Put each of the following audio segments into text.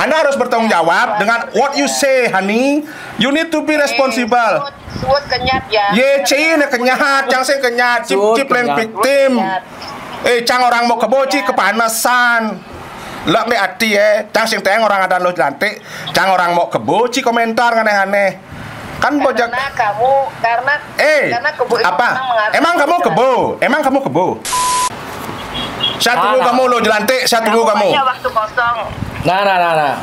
Anda harus bertanggung jawab dengan what you say, honey. You need to be responsible. Suốt kenyat ya. Ye, cing kenyat, cang sing kenyat, cip lain victim. Cang orang mau keboci kepanasan. Lek nek ati cang sing teng orang ada lo cantik, cang orang mau keboci komentar aneh-aneh. Kan bojak. Karena kebo apa? Emang kamu kebo? Saya tunggu kamu lo jelantik, saya tunggu kamu. Waktu kosong. Nah.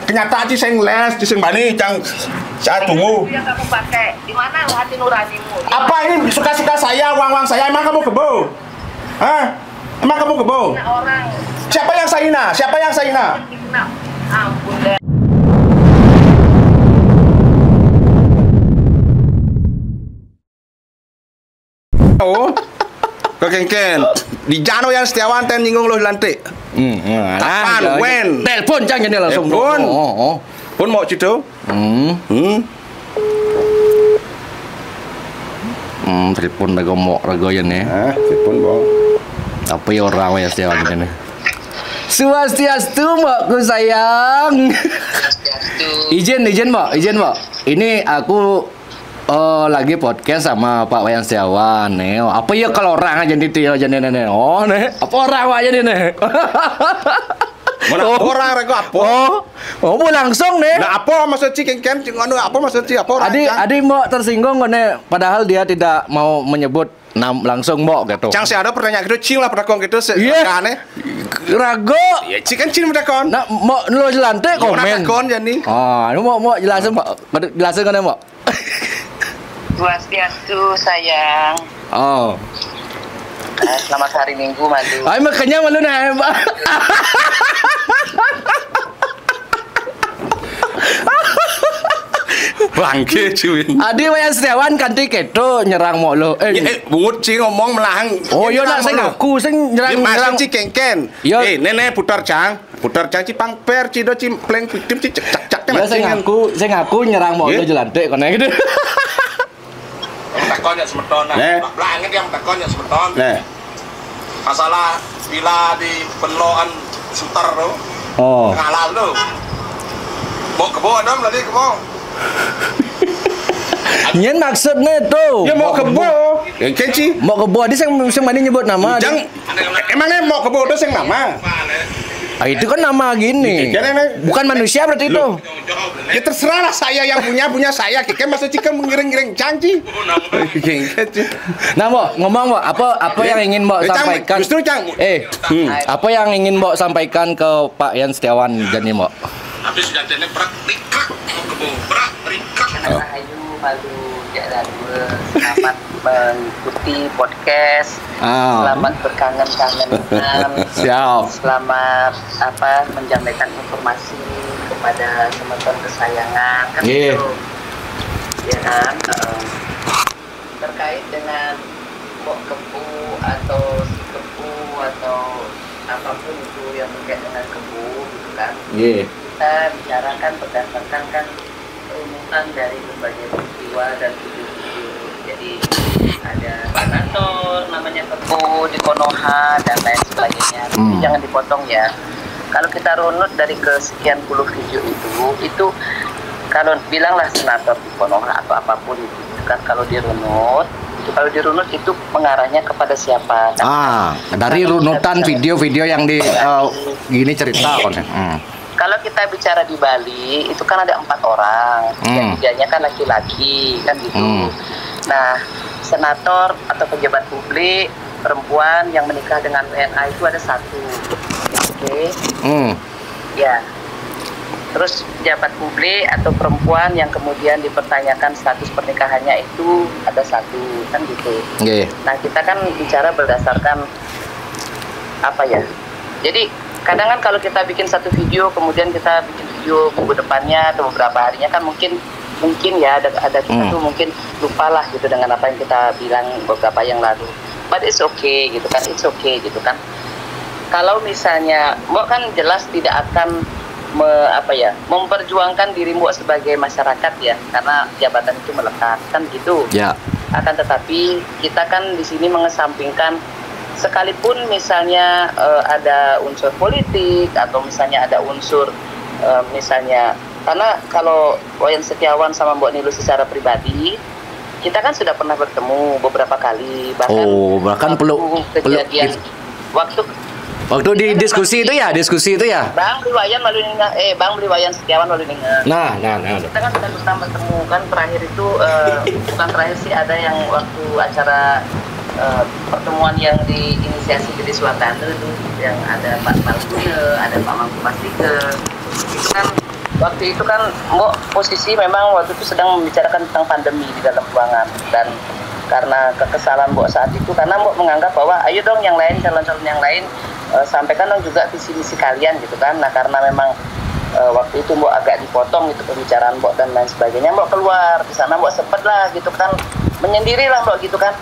Kenyataan sih sing les, sing bani cang saya tunggu. Yang kamu pakai di mana hati nuranimu? Apa ini suka-suka saya, uang saya? Emang kamu kebo? Hah? Emang kamu kebo? Orang. Siapa yang Saina? Ampun deh. Oh. Kekengken di Jano yang Setiawan ten nyinggung lo lantik. Kapan? When? Telepon jangan ini langsung. Pun mau cido? Telepon rago yan Telepon mau. Apa ya orang yang Setiawan ini? Swastiastu mbakku sayang. Izin mbak. Ini aku lagi podcast sama Pak Wayan Setiawan nih. Apa ya kalau orang aja itu ya jadi nih. Oh nih, apa orang aja nih. Mana orang rego apa? Oh langsung nih. Nah apa maksud cik kan apa maksud cik apa orang? Adi mau tersinggung nih, padahal dia tidak mau menyebut langsung mau gitu. Cang si ada pertanyaan gitu cing lah pedakon gitu aneh. Rago. Ya cik kan cing pedakon. Nah mau lo jelantik komen. Pedakon jadi. Ini mau jelasin Pak. Jelasin kan Pak. Swastiastu sayang. Selamat hari Minggu Madu. Ay makanya malu na Mbak. Bangke cuy. Adi Wayan Setiawan kanti keto nyerang mo lo. Bungut cing ngomong melang. Oh iya nak sing aku sing nyerang cik kengken. Nenek putar cang cipang per cido cimpleng victim cek cak ya sing aku nyerang mo lo jelantik kono gitu. Takon ya semeton. Langit yang takon ya semeton. Masalah bila di peloan suter lo. Ngalah lo. Mau kebo adam lagi kebo. Nyen maksudnya tuh. Ya mau kebo. Kenci. Mau kebo di sing mana nyebut nama. Emangnya mau kebo itu sing nama. Itu kan nama gini. Bukan manusia berarti itu. Ya terserah lah saya yang punya saya. Kike masa cika mengiring-giring canggih. Nah, Mbok, ngomong Mbok, apa yang ingin Mbok sampaikan? Justru Cang. Apa yang ingin Mbok sampaikan ke Pak Yan Setiawan dan Mbok? Habis sudah jadi praktikak mau kebo praktikak. Rahayu malu jalan selamat mengikuti podcast. Selamat berkangen-kangenan. Siap. Selamat menyampaikan informasi kepada teman-teman kesayangan kan gitu. Ya kan terkait dengan Mbok Kebu atau si Kebu atau apapun itu yang terkait dengan Kebu gitu kan. Kita bicarakan berdasarkan kan runutan dari berbagai peristiwa dan video-video. Jadi ada senator namanya Kebu di Konoha dan lain sebagainya. Tapi jangan dipotong ya. Kalau kita runut dari kesekian puluh video itu kalau bilanglah senator di Konoha atau apapun itu kan kalau dirunut itu mengarahnya kepada siapa? Dari runutan video-video yang di gini cerita kan. Kalau kita bicara di Bali itu kan ada 4 orang, yang tiganya kan laki-laki kan gitu. Nah, senator atau pejabat publik perempuan yang menikah dengan WNA itu ada 1. Oke. Ya. Terus pejabat publik atau perempuan yang kemudian dipertanyakan status pernikahannya itu ada 1 kan gitu. Nah, kita kan bicara berdasarkan apa ya? Jadi kadang kan kalau kita bikin satu video kemudian kita bikin video minggu depannya atau beberapa harinya kan mungkin ya ada kita tuh mungkin lupa lah gitu dengan apa yang kita bilang beberapa yang lalu. But it's okay gitu kan, Kalau misalnya Mbok kan jelas tidak akan memperjuangkan diri Mbok sebagai masyarakat ya, karena jabatan itu melekat kan gitu. Akan tetapi kita kan di sini mengesampingkan sekalipun misalnya ada unsur politik atau misalnya ada unsur misalnya, karena kalau Wayan Setiawan sama Mbok Nilu secara pribadi kita kan sudah pernah bertemu beberapa kali, bahkan kejadian waktu di diskusi itu ya, Bang Bli Wayan Setiawan lalu dengar. Nah. Kita kan sudah pernah bertemu kan, terakhir itu bukan terakhir sih, ada yang waktu acara pertemuan yang diinisiasi di Suatanda itu, yang ada Pak Palguna, ada Pak Mangku Pastike. Itu kan waktu itu kan Mbok posisi memang waktu itu sedang membicarakan tentang pandemi di dalam ruangan, dan karena kekesalan Mbok saat itu, karena Mbok menganggap bahwa ayo dong yang lain, calon-calon yang lain sampaikan dong juga visi misi kalian gitu kan. Nah karena memang waktu itu Mbok agak dipotong gitu pembicaraan Mbok dan lain sebagainya, Mbok keluar di sana, Mbok sempet lah gitu kan menyendiri lah Mbok gitu kan,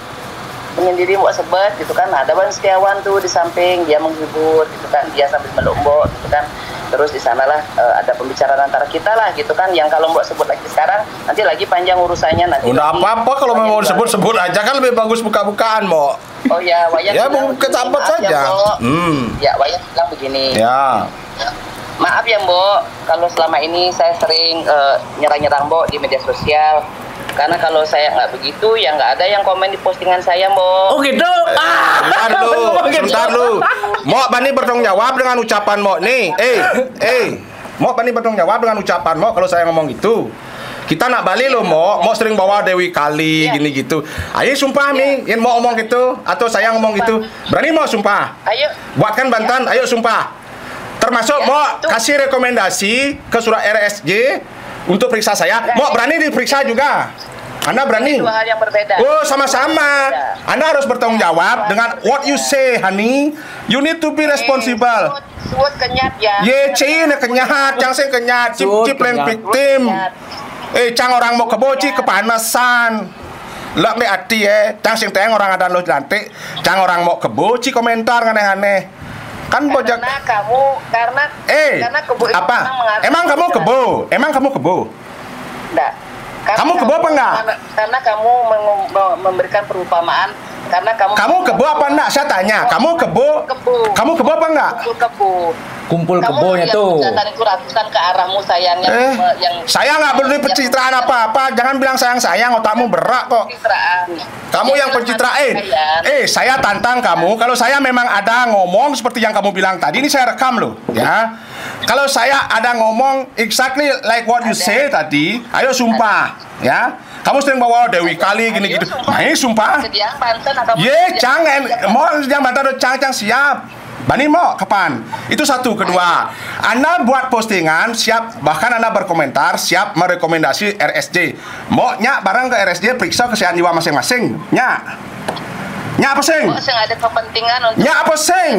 menyendiri Mbok sebet gitu kan. Ada Wayan Setiawan tuh di samping, dia menghibur gitu kan, dia sambil meluk Mbok gitu kan. Terus di sanalah ada pembicaraan antara kita lah gitu kan, yang kalau Mbok sebut lagi sekarang nanti lagi panjang urusannya nanti. Udah apa-apa kalau mau sebut aja kan, lebih bagus buka-bukaan Mbok. Oh ya, Wayan ya kecabut saja. Ya Wayan bilang begini. Ya. Maaf ya Mbok, kalau selama ini saya sering nyerang-nyerang Mbok di media sosial. Karena kalau saya nggak begitu, ya nggak ada yang komen di postingan saya, Mbok. Oh gitu? Sebentar lu. Mbok Bani bertanggung jawab dengan ucapan Mbok nih. Mbok Bani bertanggung jawab dengan ucapan Mbok kalau saya ngomong gitu. Kita nak balik loh, Mbok sering bawa Dewi Kali gini gitu. Ayo sumpah nih, yang mau ngomong gitu atau saya ngomong gitu. Berani mau sumpah? Ayo. Buatkan bantahan, ayo sumpah. Termasuk Mbok kasih rekomendasi ke surat RSJ untuk periksa saya. Mbok berani diperiksa juga. Anda berani? Dua hal yang berbeda. Oh, sama-sama. Anda harus bertanggung jawab dengan what you say, honey. You need to be responsible. Suut kenyat ya. Ye, cing kenyat, cang sing kenyat, cip lain victim. Cang orang mau keboci kepanasan. Lek nek ati cang sing teng orang ada lo lantik, cang orang mau keboci komentar aneh-aneh. Kan bojak. Karena kebo apa? Emang kamu kebo? Enggak. Kamu kebo apa enggak? Karena kamu memberikan perumpamaan. Karena kamu kebo apa enggak? Saya tanya. Kamu kebo? Kamu kebo apa enggak? Kumpul kebonya tuh. Kamu itu ratusan ke arahmu sayangnya. Saya nggak perlu pencitraan apa-apa. Jangan bilang sayang-sayang, otakmu berak kok. Kamu yang pencitraan. Saya tantang kamu. Kalau saya memang ada ngomong seperti yang kamu bilang tadi, ini saya rekam loh, ya. Kalau saya ada ngomong exactly like what you say tadi, ayo sumpah, ya. Kamu sering bawa Dewi Kali gini gitu. Ayo sumpah. Jangan. Mau jangan banten cang siap. Bani mau kapan? Itu satu. Kedua, Anda buat postingan siap, bahkan Anda berkomentar siap merekomendasi RSJ. Mau nyak barang ke RSJ periksa kesehatan jiwa masing-masing. Nyak apa sing? Saya ada kepentingan untuk nyak apa sing?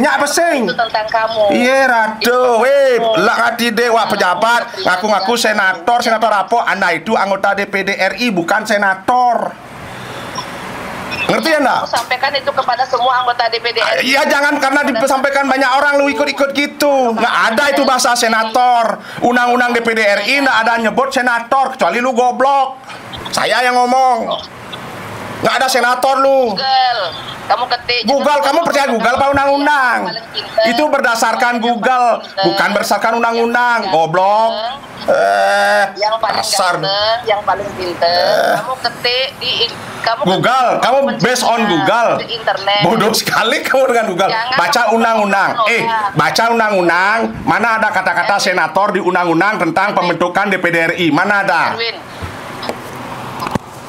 Nyak apa sing? Itu tentang kamu. Rado, lak hati dewa pejabat, ngaku-ngaku senator apa? Anda itu anggota DPD RI bukan senator. Ngerti ya enggak? Aku sampaikan itu kepada semua anggota DPD RI. Iya, jangan karena disampaikan banyak orang lu ikut-ikut gitu. Nggak ada itu bahasa senator. Undang-undang DPD RI nggak ada nyebut senator kecuali lu goblok. Saya yang ngomong. Nggak ada senator lu. Google. Kamu ketik. Google, kamu percaya Google apa undang-undang? Itu berdasarkan Google, bukan berdasarkan undang-undang. Goblok. Yang paling ganteng, yang paling pinter, kamu ketik di Google, kamu based on Google. Internet. Bodoh sekali kamu dengan Google. Baca undang-undang. Baca undang-undang. Mana ada kata-kata senator di undang-undang tentang pembentukan DPD RI? Mana ada? Erwin.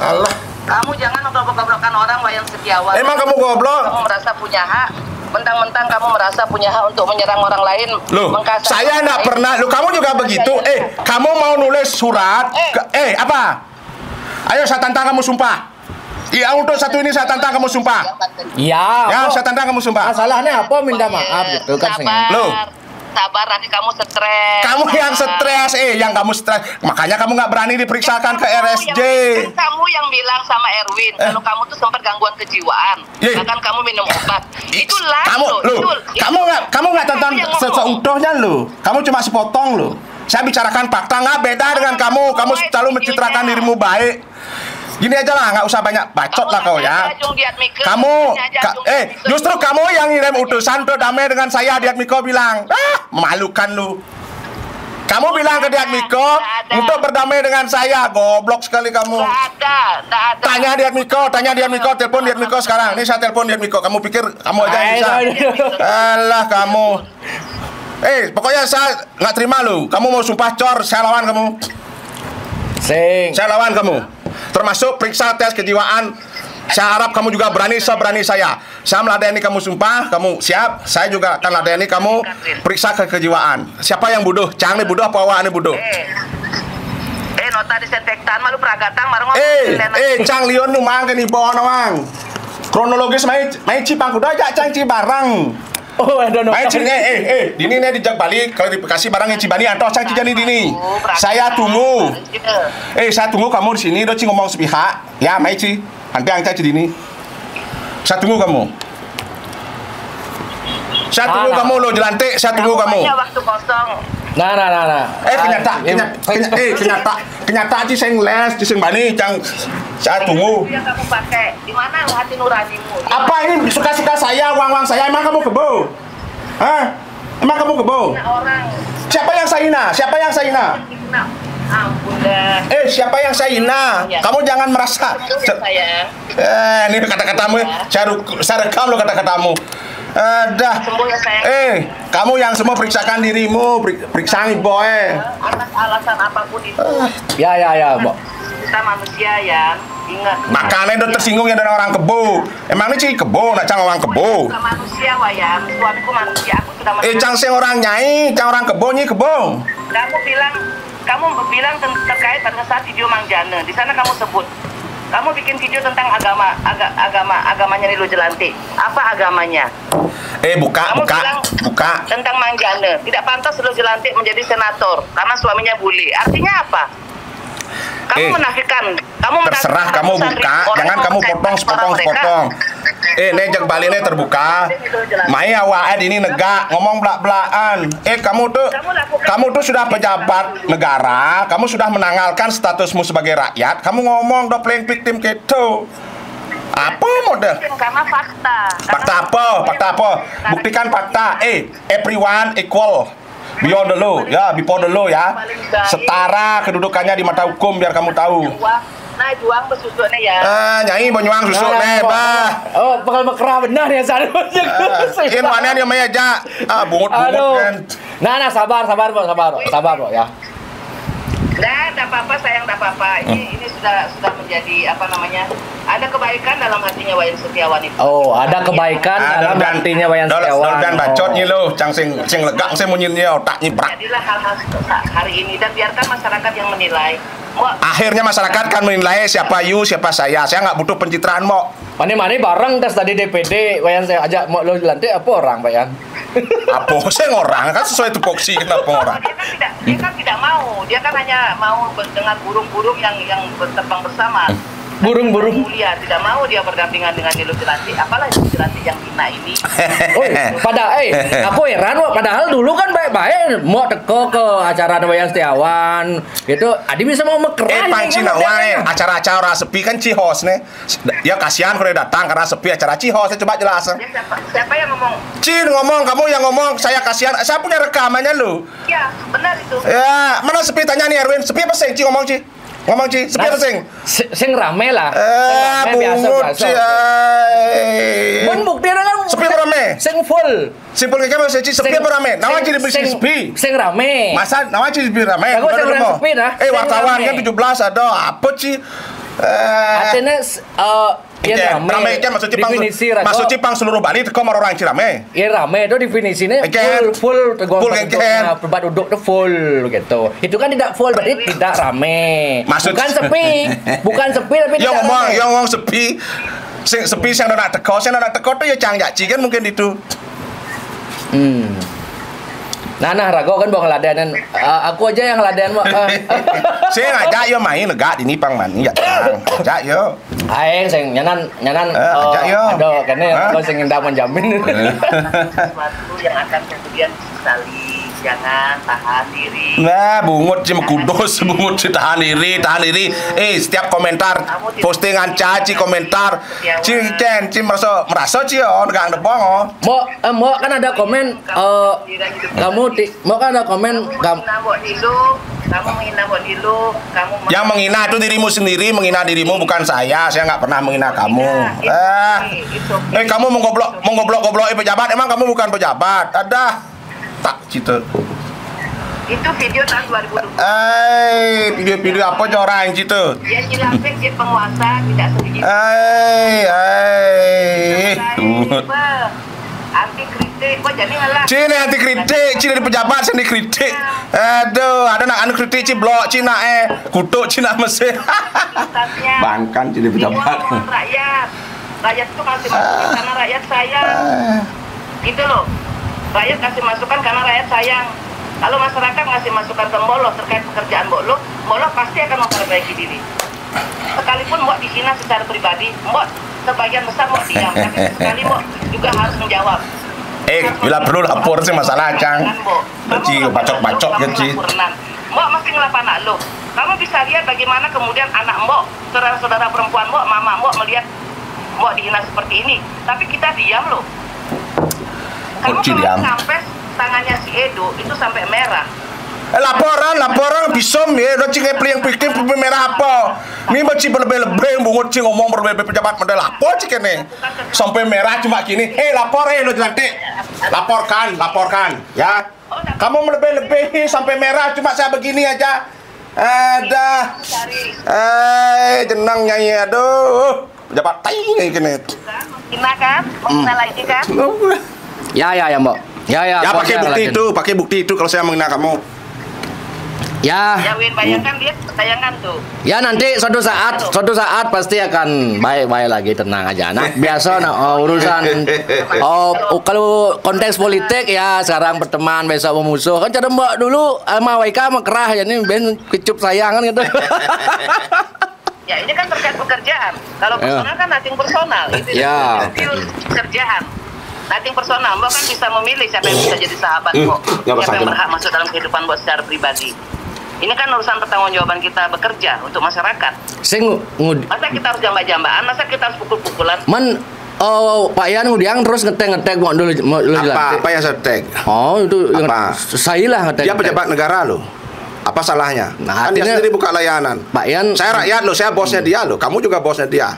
Allah. Kamu jangan goblok-goblokan orang, Wayan Setiawan. Emang kamu goblok? Kamu merasa punya hak. Mentang-mentang kamu merasa punya hak untuk menyerang orang lain. Loh, saya enggak pernah. Loh, kamu juga begitu. Kamu mau nulis surat. Apa? Ayo saya tantang kamu sumpah. Iya, untuk satu ini saya tantang kamu sumpah. Iya. Ya, saya tantang kamu sumpah. Masalahnya apa? Minta maaf gitu kan. Loh. Sabar, nanti kamu stres. Kamu yang stres, yang kamu stres. Makanya kamu nggak berani diperiksakan ke RSJ. Kamu yang bilang sama Erwin kalau kamu tuh sempat gangguan kejiwaan, bahkan kamu minum obat. Itulah. Kamu nggak tentang seutuhnya lo. Kamu cuma sepotong lo. Saya bicarakan fakta, nggak beda dengan kamu. Kamu selalu mencitrakan dirimu baik. Gini aja lah, nggak usah banyak bacot lah kau ya. Justru kamu yang ngirim utusan tuh damai dengan saya. Diat Miko bilang, memalukan lu. Kamu bilang ke Diat Miko untuk berdamai dengan saya. Goblok sekali kamu. Nggak ada. Tanya Diat Miko, telepon Diat Miko sekarang. Ini saya telepon Diat Miko. Kamu pikir kamu aja yang bisa? Alah kamu. Pokoknya saya nggak terima lu. Kamu mau sumpah cor, saya lawan kamu. Saya lawan kamu. Termasuk periksa tes kejiwaan. Saya harap kamu juga berani seberani saya. Saya meladeni kamu sumpah, kamu siap. Saya juga akan ladeni kamu periksa kejiwaan. Siapa yang bodoh? Cang nih bodoh apa awak nih bodoh? Nota disinfektan malu pragatang marung ngomong. Cang Lion nu mang ke ni bawa nawang. Kronologis main cipang kuda aja Cang Cibarang. Oh, ada no. Main cine, dini nih dijak balik klarifikasi barang yang Cibani atau Cang Cijani dini. Saya tunggu. Saya tunggu kamu di sini do ngomong sepihak. Ya, main ci. Nanti angkat di sini. Saya tunggu kamu. Saya tunggu kamu lo jelantik, saya tunggu kamu. Waktu kosong. Nah. Kenyataan sih saya les, sing bani Cang. Saya tunggu. Yang kamu pakai di mana hati nuranimu? Apa ini suka-suka saya, uang saya? Emang kamu kebo? Hah? Emang kamu kebo? Orang. Siapa yang Saina? Ampun dah. Siapa yang Saina? Kamu jangan merasa. Ini kata-katamu. Saya rekam lo kata-katamu. Dah. Kamu yang semua periksakan dirimu, periksa boy. Atas alasan apapun itu. Ya, Mbak. Kita manusia yang ingat. Makanya udah tersinggung ya dengan orang kebo. Emang ini sih kebo, nak Cang orang kebo. Kita manusia wayang, suamiku manusia, aku sudah Cang sing orang nyai, Cang orang kebo nyi kebo. Kamu bilang terkait pada saat video Mang Jana. Di sana kamu sebut. Kamu bikin video tentang agamanya Nilo Jelantik. Apa agamanya? Buka. Tentang Mang Jana. Tidak pantas Nilo Jelantik menjadi senator karena suaminya bully. Artinya apa? Kamu menafikan. Terserah kamu buka. Jangan kamu potong. Nejak balik ini terbuka. Mai awak ini negak ngomong belak-belakan. Kamu tuh sudah pejabat negara. Kamu sudah menanggalkan statusmu sebagai rakyat. Kamu ngomong do playing victim gitu. Apa model? Karena fakta. Fakta apa? Buktikan fakta. Everyone equal. Beyond the law, before the law ya. Setara kedudukannya di mata hukum biar kamu tahu. Juang bersusuknya ya. Nyai banyuang susuk nih, bah. Oh, bakal mekerah benar ya sana. Ini mana dia maya aja. Bungut kan. Nah, sabar Bro ya. Tidak apa-apa sayang, tidak apa-apa. Ini sudah menjadi apa namanya? Ada kebaikan dalam hatinya Wayan Setiawan itu. Oh, ada kebaikan dalam hatinya Wayan Setiawan. Dan bacotnya lo, Cang sing legak sing munyinya otak nyiprak. Jadilah hal-hal hari ini dan biarkan masyarakat yang menilai. Akhirnya masyarakat kan menilai siapa siapa saya. Saya nggak butuh pencitraan mo. Mani bareng tes tadi DPD, Wayan saya ajak mau lo lantai apa orang Wayan? Apa saya orang kan sesuai tupoksi kenapa orang? Dia kan tidak mau. Dia kan hanya mau dengan burung-burung yang berterbang bersama. Burung-burung mulia tidak mau dia berdampingan dengan Nilo Jelantik, apalagi Jelantik yang hina ini. Aku heran padahal dulu kan baik-baik mau teko ke acara Wayan Setiawan gitu. Adi bisa mau mekerah. Pancina acara-acara sepi kan cihos nih. Ya kasihan kalau datang karena sepi acara cihos. Coba jelasin. Siapa yang ngomong? Ngomong, kamu yang ngomong. Saya kasihan. Saya punya rekamannya lu. Ya, benar itu. Ya, mana sepi tanya nih Erwin. Sepi apa sih ngomong sepi apa sing rame lah. Biasa. Mun buktinya kan sepi apa rame? Sing full. Simpul kayak apa sih? Sepi apa rame? Nawa jadi sepi. Sing rame. Masa nawa jadi rame? Aku sing sepi dah. Wartawan kan 17 ada apa sih? Artinya rame kan maksud Cipang seluruh Bali teko mar orang Cirame. Ya rame itu definisinya full tempat duduk itu full gitu. Itu kan tidak full berarti tidak rame. Bukan sepi tapi tidak rame. Yang ngomong sepi. Sepi sing nak teko tuh ya Cang Jaci kan mungkin itu. Nah, Rago kan bawa ngeladenan. Aku aja yang ngeladenan mah. Saya ngajak yo main lega di Nipang mani ya. Ngajak yo. Aing sing nyanan ngajak yo. Aduh, kene aku sing ndak menjamin. Sesuatu yang akan kemudian disesali. jangan tahan diri. Nah, bungut cim kudus, bungut si tahan diri. Setiap komentar postingan Caci komentar, cim merasa cio, enggak ada bohong. Mau kan ada komen, mau kan ada komen, kamu menghina Mbok Nilu, yang menghina itu dirimu sendiri, menghina dirimu bukan saya nggak pernah menghina kamu. Kamu menggoblok pejabat, emang kamu bukan pejabat? Ada tak gitu. Itu video tahun 2020. Video apa orang gitu? Dia nyilapin si penguasa tidak setuju. Anti kritik, kok jadi ngalah. Cina anti kritik, Cina di pejabat sini kritik. Aduh, ada nak anu kritik Ciblok, Cina kutuk Cina Mesir. Bangkan Cina di pejabat. Rakyat itu kasih masukan karena rakyat sayang. Gitu loh. Rakyat kasih masukan karena rakyat sayang. Kalau masyarakat ngasih masukan ke Mbok terkait pekerjaan Mbok pasti akan memperbaiki diri. Sekalipun Mbok dihina secara pribadi, Mbok sebagian besar Mbok diam, tapi sekali Mbok juga harus menjawab. Bila perlu lapor sih masalah Cang. Ci bacok-bacok gitu. Mbok mesti ngelap anak lo. Kamu bisa lihat bagaimana kemudian anak Mbok, saudara-saudara perempuan Mbok, mama Mbok melihat Mbok dihina seperti ini. Tapi kita diam loh. Kamu sampai tangannya si Edo itu sampai merah. Laporan bisom ya, udah cing yang pikir merah apa? Ini baca berlebih-lebih, bungut cing ngomong berlebih pejabat model lapor cing ini, sampai merah cuma gini. Lapor lo cantik, laporkan, ya. Kamu lebih-lebih sampai merah cuma saya begini aja. Ada, jenang nyanyi, aduh, pejabat tai kayak gini. Kina kan, mau lagi kan? Ya Mbok. Ya, pakai bukti itu kalau saya menghina kamu. Ya. Ya Win, bayangkan dia tayangan tuh. Ya nanti suatu saat pasti akan baik lagi, tenang aja. Nah, biasa urusan kalau konteks politik ya sekarang berteman besok memusuh. Kan cara Mbak dulu sama Waika sama kerah ya ini ben kecup sayang kan gitu. Ya ini kan terkait pekerjaan. Kalau personal kan nothing personal. Itu pure kerjaan. Nothing personal, Mbak kan bisa memilih siapa yang bisa jadi sahabat kok. Siapa yang berhak masuk dalam kehidupan Mbak secara pribadi. Ini kan urusan pertanggungjawaban kita bekerja untuk masyarakat. Masa kita harus jambak-jambakan, masa kita harus pukul-pukulan? Pak Yan ngudiang terus ngetek mau dulu apa yang ngetek? Itu apa? Saya lah ngetek. Dia pejabat negara loh. Apa salahnya? Nah, kan dia sendiri buka layanan. Pak Yan, saya rakyat loh, saya bosnya dia loh. Kamu juga bosnya dia.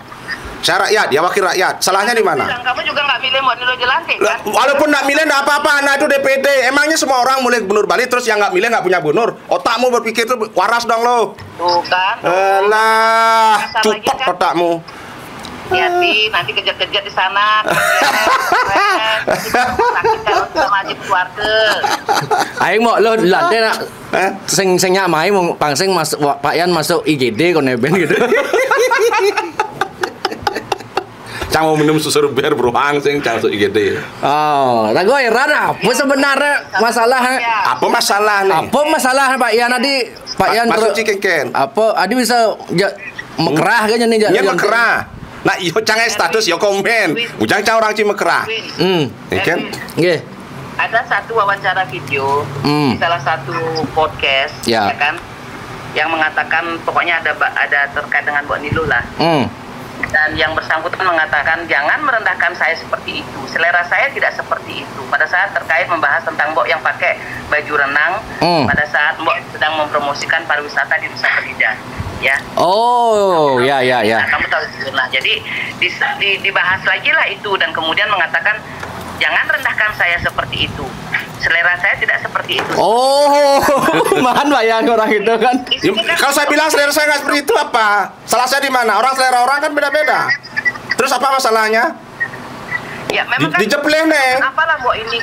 Saya rakyat, dia wakil rakyat. Salahnya di mana? Kamu juga nggak milih Mbok Nilu dilantik kan? Walaupun nggak milih nggak apa-apa. Nah itu DPD. Emangnya semua orang mulai gubernur Bali terus yang nggak milih nggak punya gubernur? Otakmu berpikir tuh waras dong lo. Tuh kan. Alah, cutok kan? Otakmu. Hati, nanti kejat-kejat di sana. Kita wajib keluarga. Aing mau lo lantai nak. Sing nyamai mau pangsing masuk Pak Yan masuk IGD kon neben gitu. Cang mau minum susu ber beruang sing cang masuk IGD. Nah gue heran apa sebenarnya masalah? Apa masalah nih? Apa masalah Pak Yan tadi? Pak Yan terus ciken. Apa adi bisa mekerah kayaknya nih. Iya mekerah. Nah iyo cang status yo komen. Ujang cang orang ci mekerah. Kan? Nggih. Ada satu wawancara video di salah satu podcast ya kan yang mengatakan pokoknya ada terkait dengan Mbok Nilu lah. Dan yang bersangkutan mengatakan jangan merendahkan saya seperti itu. Selera saya tidak seperti itu. Pada saat terkait membahas tentang Mbok yang pakai baju renang, pada saat Mbok sedang mempromosikan pariwisata di Nusa Penida, ya. Ya. Nah, kamu tahu. Nah, jadi dibahas lagi lah itu dan kemudian mengatakan jangan rendahkan saya seperti itu. Selera saya tidak seperti itu. Mahan bayang orang itu kan. Kalau saya bilang selera saya nggak seperti itu apa? Salah saya di mana? Selera orang kan beda-beda. Terus apa masalahnya? Ya memang kan. Dijepleh nih. Apalah Mbok ini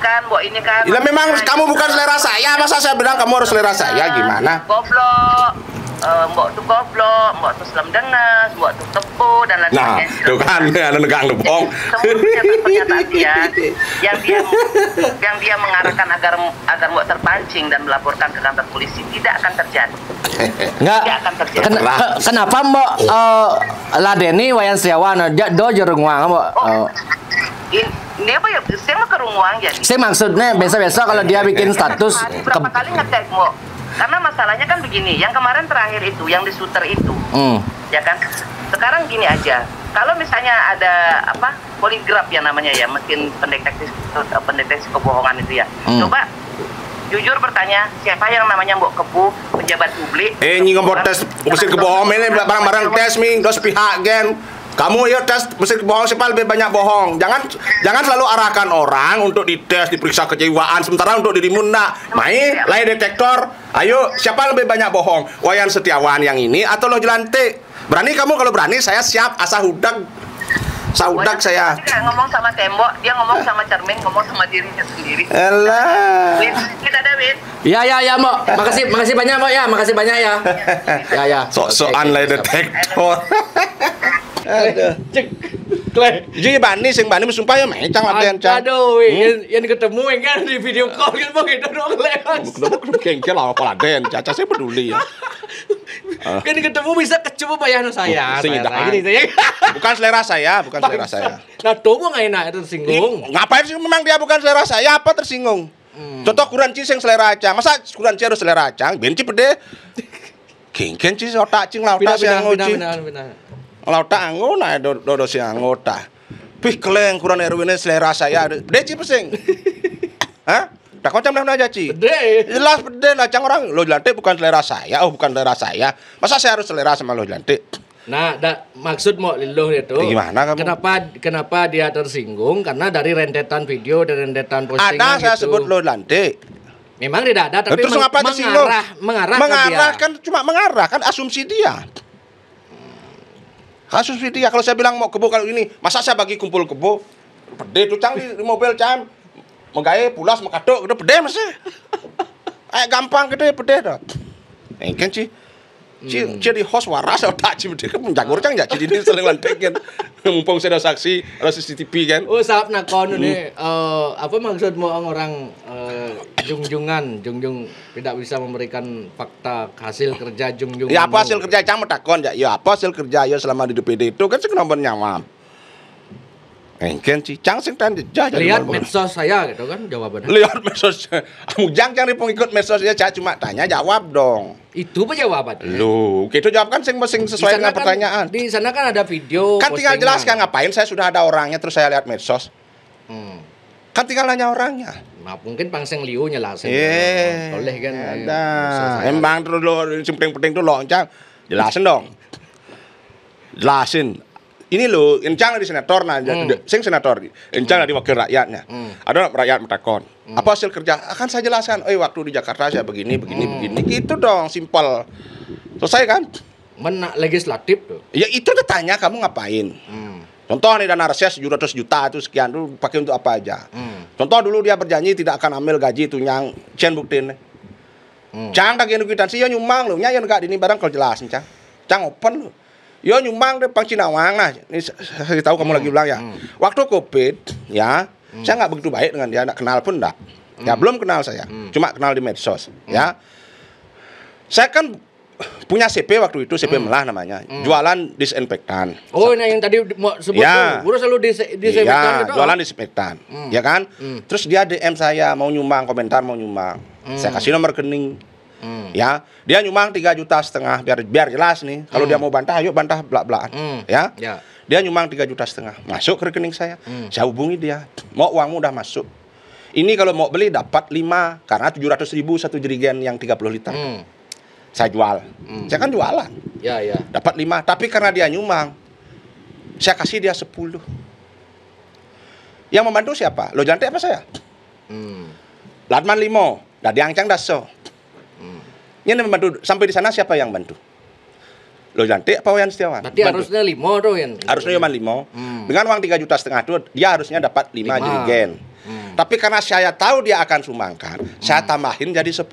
kan. Ya memang kamu bukan selera saya. Masa saya bilang kamu harus selera saya gimana? Goblok. Mbok tuh goblok, Mbok tuh selam dengas, Mbok tuh kepo dan lain sebagainya. Nah, tuh kan ada negang lebong. Semua pernyataan dia yang dia mengarahkan agar Mbok terpancing dan melaporkan ke kantor polisi tidak akan terjadi. Tidak akan terjadi. Kenapa Mbok ladeni wayan Setiawan do jerung wang Mbok? Ini apa ya? Saya mau ke Runguang jadi. Saya maksudnya biasa-biasa kalau dia bikin status berapa kali ngetek Mbok? Karena masalahnya kan begini, yang kemarin terakhir itu, yang di shooter itu, ya kan? Sekarang gini aja, kalau misalnya ada apa poligraf ya namanya ya, mesin pendeteksi kebohongan itu ya, coba jujur bertanya siapa yang namanya Mbok Kebu, pejabat publik. Ini ngomong tes mesin kebohongan ini barang-barang tes mi, dos pihak gen. Kamu ya tes mesin bohong siapa lebih banyak bohong. Jangan selalu arahkan orang untuk dites, diperiksa kejiwaan, sementara untuk dirimu enggak. Main lie detektor. Ayo, siapa lebih banyak bohong? Wayan Setiawan yang ini atau Loh Jelantik? Berani kamu? Kalau berani saya siap asah hudak. Saudak saya. Dia ngomong sama tembok, dia ngomong sama cermin, ngomong sama dirinya sendiri. Elah. Win, kita ada Win. Ya, Mbok. Makasih banyak, Mbok ya. Makasih banyak ya. Ya. Sok-sokan lie detektor. Aduh. Cek. Klek. Jadi Bani sumpah ya mecang latihan cang. Aduh, yang ketemu kan di video call kan begitu dong Lex. Kenapa kengkel lah apa laden? Caca saya peduli ya. Kan ketemu bisa kecewa bayaran saya. Bukan selera saya. Nah, tuh mau nggak enak tersinggung. Ngapain sih memang dia bukan selera saya? Apa tersinggung? Contoh kuranci yang selera acang. Masa kuranci harus selera acang? Benci pede. Kengkel sih otak cing lauta siang uci. Lauta anggo nah dodo siang anggota. Pih keleng kurang Erwin selera saya. Deci pesing. Hah? Tak macam dah aja Ci. Pede. Jelas pede lah cang orang Loh Jelantik bukan selera saya. Bukan selera saya. Masa saya harus selera sama Loh Jelantik? Nah, maksud mau Liluh itu. Gimana kamu? Kenapa dia tersinggung? Karena dari rentetan video dan rentetan postingan ada saya sebut Loh Jelantik. Memang tidak ada tapi terus ngapa tersinggung? Mengarah kan cuma mengarah kan asumsi dia. Asumsi dia kalau saya bilang mau kebo kalau ini, masa saya bagi kumpul kebo? Pede tuh cang di mobil cang. Menggawe pulas mengkaduk udah pede masih. Gampang gede pede dah. Kan sih. Jadi host waras otak cih pede kan menjagur cang ya jadi ini saling lantekin. Mumpung saya ada saksi, ada CCTV kan. Oh, saat nakon ini apa maksudmu orang jungjungan tidak bisa memberikan fakta hasil kerja jungjungan. Ya apa hasil kerja cang metakon ya. Ya apa hasil kerja ya selama di DPD itu kan saya kenapa nyawam. Engken sih, cang sing tan jejah. Lihat medsos saya gitu kan jawabannya. Lihat medsos. Mujang cang pengikut medsos ya, saya cuma tanya jawab dong. Itu apa jawabannya? Loh, gitu jawab kan sing sesuai dengan pertanyaan. Di sana kan ada video. Kan tinggal jelaskan ngapain saya sudah ada orangnya terus saya lihat medsos. Kan tinggal nanya orangnya. Nah, mungkin Pangseng Liu nyelasin. Boleh kan. Ada. Emang terus lo penting tuh lo cang. Jelasin dong. Jelasin. Ini loh, encang di senator nah, sing senator, encang di wakil rakyatnya. Ada rakyat metakon. Apa hasil kerja? Akan saya jelaskan. Waktu di Jakarta saya begini. Gitu dong, simpel. Selesai kan? Menak legislatif tuh. Ya itu tanya kamu ngapain? Contoh nih dana reses 700 juta itu sekian tuh pakai untuk apa aja? Contoh dulu dia berjanji tidak akan ambil gaji itu yang cen buktiin. Cang tagih kwitansi ya nyumbang lo, nya yang enggak ini barang kalau jelasin cang. Cang open lo. Yo nyumbang deh Pang Cinawang nah. Ini saya tahu kamu lagi bilang ya. Waktu Covid ya, saya nggak begitu baik dengan dia, nggak kenal pun enggak. Ya belum kenal saya, cuma kenal di medsos. Ya, saya kan punya CP waktu itu, CP Melah namanya, jualan disinfektan. Oh, ini yang tadi mau sebut ya. Tuh, selalu disinfektan gitu. Jualan disinfektan, ya kan? Terus dia DM saya mau nyumbang, komentar mau nyumbang. Saya kasih nomor rekening. Ya, dia nyumbang 3,5 juta biar jelas nih. Kalau dia mau bantah, ayo bantah belak-belakan. Ya. Dia nyumbang 3,5 juta masuk ke rekening saya. Saya hubungi dia. Mau uangmu udah masuk. Ini kalau mau beli dapat 5 karena 700.000 satu jerigen yang 30 liter. Saya jual. Saya kan jualan. Ya. Dapat 5, tapi karena dia nyumbang saya kasih dia 10. Yang membantu siapa? Loh Jelantik apa saya? Latman Limo, dah diangcang daso. Ini membantu sampai di sana siapa yang bantu? Loh Jelantik apa Wayan Setiawan? Berarti harusnya 5 tuh yang. Harusnya cuma 5. Dengan uang 3,5 juta itu dia harusnya dapat 5 jerigen. Tapi karena saya tahu dia akan sumbangkan, saya tambahin jadi 10.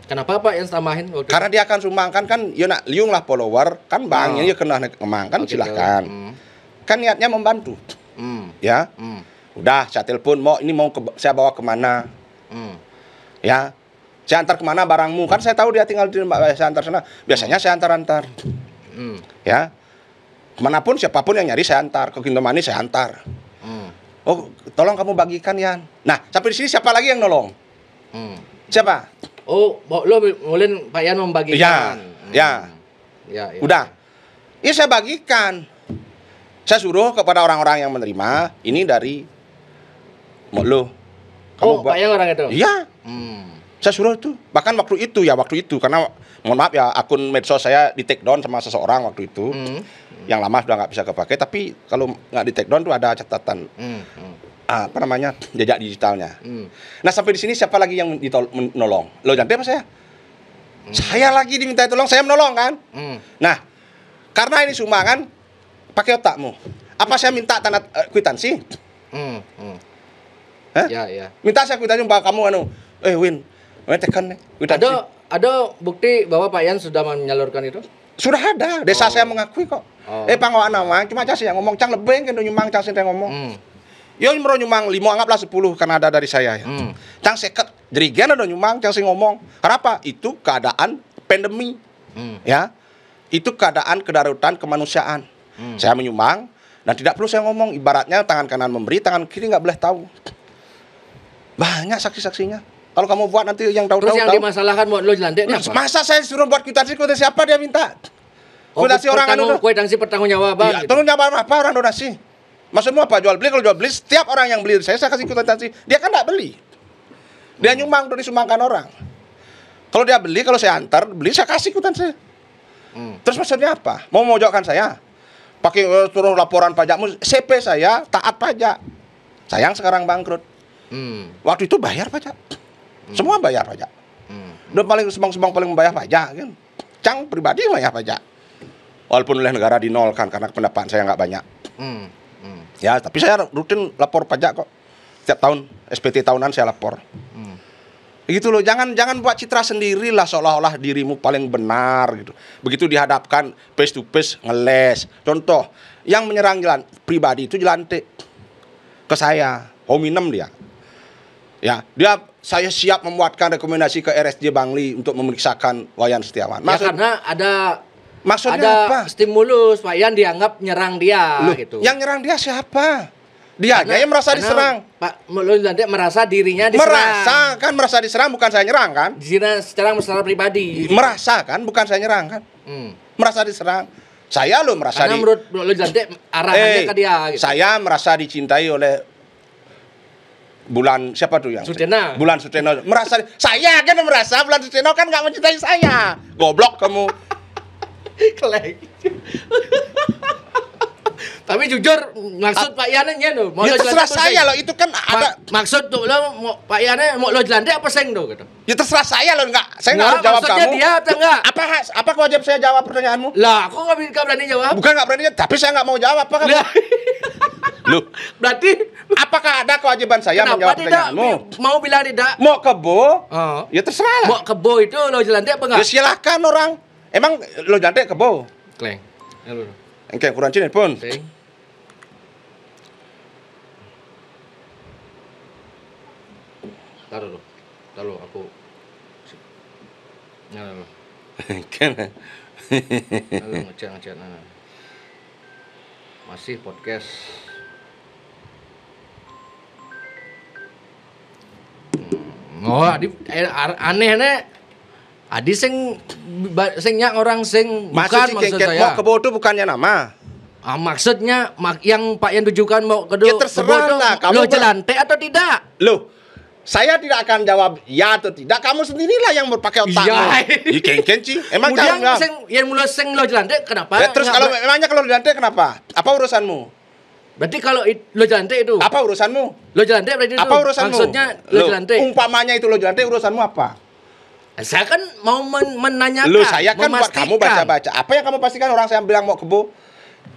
Kenapa Pak yang tambahin? Karena dia akan sumbangkan kan, ya nak liung lah follower, kan banknya ya kena kemang kan silahkan. Kan niatnya membantu. Ya. Udah saya telepon mau saya bawa kemana? Ya. Saya antar kemana barangmu? Kan saya tahu dia tinggal di saya antar sana. Biasanya saya antar. Ya. Kemanapun siapapun yang nyari saya antar. Ke Kintamani saya antar. Oh, tolong kamu bagikan Yan. Nah, sampai di sini siapa lagi yang nolong? Siapa? Oh, lo mulai Pak Yan membagikan. Ya. Udah. Ya saya bagikan. Saya suruh kepada orang-orang yang menerima, ini dari lo. Pak Yan orang itu? Iya. Saya suruh itu. Bahkan waktu itu karena mohon maaf ya, akun medsos saya di take down sama seseorang waktu itu. Yang lama sudah nggak bisa kepakai, tapi kalau nggak di take down tuh ada catatan jejak digitalnya. Nah sampai di sini siapa lagi yang menolong? Lo Jante apa saya? Saya lagi diminta tolong, saya menolong kan? Nah karena ini sumbangan, pakai otakmu. Apa saya minta tanda kwitansi? Ya. Minta saya kwitansi bahwa kamu Win, tekan kwitansi. Ada bukti bahwa Pak Yan sudah menyalurkan itu? Sudah ada, desa saya mengakui kok. Pangawaan nama, cuma aja sih yang ngomong cang lebeng kan nyumang cang sing ngomong. Yo nyuruh nyumang 5 anggaplah 10 karena ada dari saya ya. Cang seket jerigen ada nyumang cang sing ngomong. Kenapa? Itu keadaan pandemi. Ya. Itu keadaan kedaruratan kemanusiaan. Saya menyumbang dan tidak perlu saya ngomong, ibaratnya tangan kanan memberi, tangan kiri nggak boleh tahu. Banyak saksi-saksinya. Kalau kamu buat nanti yang tahu-tahu. Terus yang dimasalahkan buat lo Jelantik ini apa? Masa saya suruh buat kwitansi siapa dia minta? Kwitansi orang kwitansi pertanggungjawaban. Tanggung jawab apa orang donasi? Maksudmu apa jual beli? Kalau jual beli setiap orang yang beli saya kasih kwitansi. Dia kan enggak beli. Dia nyumbang dari disumbangkan orang. Kalau dia beli, kalau saya antar beli saya kasih kwitansi. Terus maksudnya apa? Mau mojokkan saya? Pakai suruh laporan pajakmu, CP saya taat pajak. Sayang sekarang bangkrut. Waktu itu bayar pajak. Semua bayar pajak. Udah paling sembang-sembang paling membayar pajak kan. Cang pribadi bayar pajak. Walaupun oleh negara dinolkan karena pendapatan saya nggak banyak. Ya, tapi saya rutin lapor pajak kok. Setiap tahun SPT tahunan saya lapor. Gitu loh, jangan buat citra sendirilah seolah-olah dirimu paling benar gitu. Begitu dihadapkan face to face ngeles. Contoh, yang menyerang pribadi itu Jelantik ke saya, hominem dia. Ya, saya siap membuatkan rekomendasi ke RSJ Bangli untuk memeriksakan Wayan Setiawan. Karena maksudnya apa? Stimulus Pak Yan dianggap nyerang dia gitu. Yang nyerang dia siapa? Dia yang merasa diserang. Pak Jelantik merasa dirinya diserang. Merasa diserang bukan saya nyerang kan? Secara pribadi. Merasa kan bukan saya nyerang kan? Merasa diserang. Saya merasa karena menurut Jelantik arahannya ke dia gitu. Saya merasa dicintai oleh Bulan siapa tuh yang? Sutena. Bulan Sutena. Saya kan merasa Bulan Sutena kan nggak mencintai saya. Goblok kamu. Kelek. Tapi jujur maksud Pak Yannya tuh mau terserah saya loh, itu kan ada maksud tuh lo Pak Yannya mau lo Jelantik apa seng tuh gitu. Ya terserah saya loh, saya nggak harus jawab kamu. Dia atau enggak? Apa kewajiban saya jawab pertanyaanmu? Lah, aku nggak berani jawab. Bukan nggak berani, tapi saya nggak mau jawab apa kamu. Loh, berarti apakah ada kewajiban saya menjawab pertanyaanmu? Mau bilang tidak? Mau kebo? Ya terserah. Mau kebo itu lo Jelantik apa enggak? Ya silakan orang. Emang lo Jelantik kebo? Kleng. Engke kurang cini pun. Taruh aku. Nyala. Kan. Ngecek. Masih podcast. Aneh-aneh. Adi sing nyak orang sing bukan maksud saya. Mau kebo itu bukannya nama. Maksudnya yang Pak yang tujukan mau kedua. Ya terserah lah. Lo Jelantik atau tidak? Loh, saya tidak akan jawab ya atau tidak. Kamu sendirilah yang berpakai otakmu. Iya. Kenci. Emang jangan. Yang mulai sing lo Jelantik kenapa? Ya, terus kalau memangnya kalau Jelantik kenapa? Apa urusanmu? Berarti kalau lo Jelantik itu apa urusanmu? Lo Jelantik berarti itu apa urusanmu? Maksudnya lo Jelantik. Umpamanya itu lo Jelantik, urusanmu apa? Saya kan mau menanyakan. Lo saya kan buat kamu baca-baca. Apa yang kamu pastikan orang saya bilang mau kebo?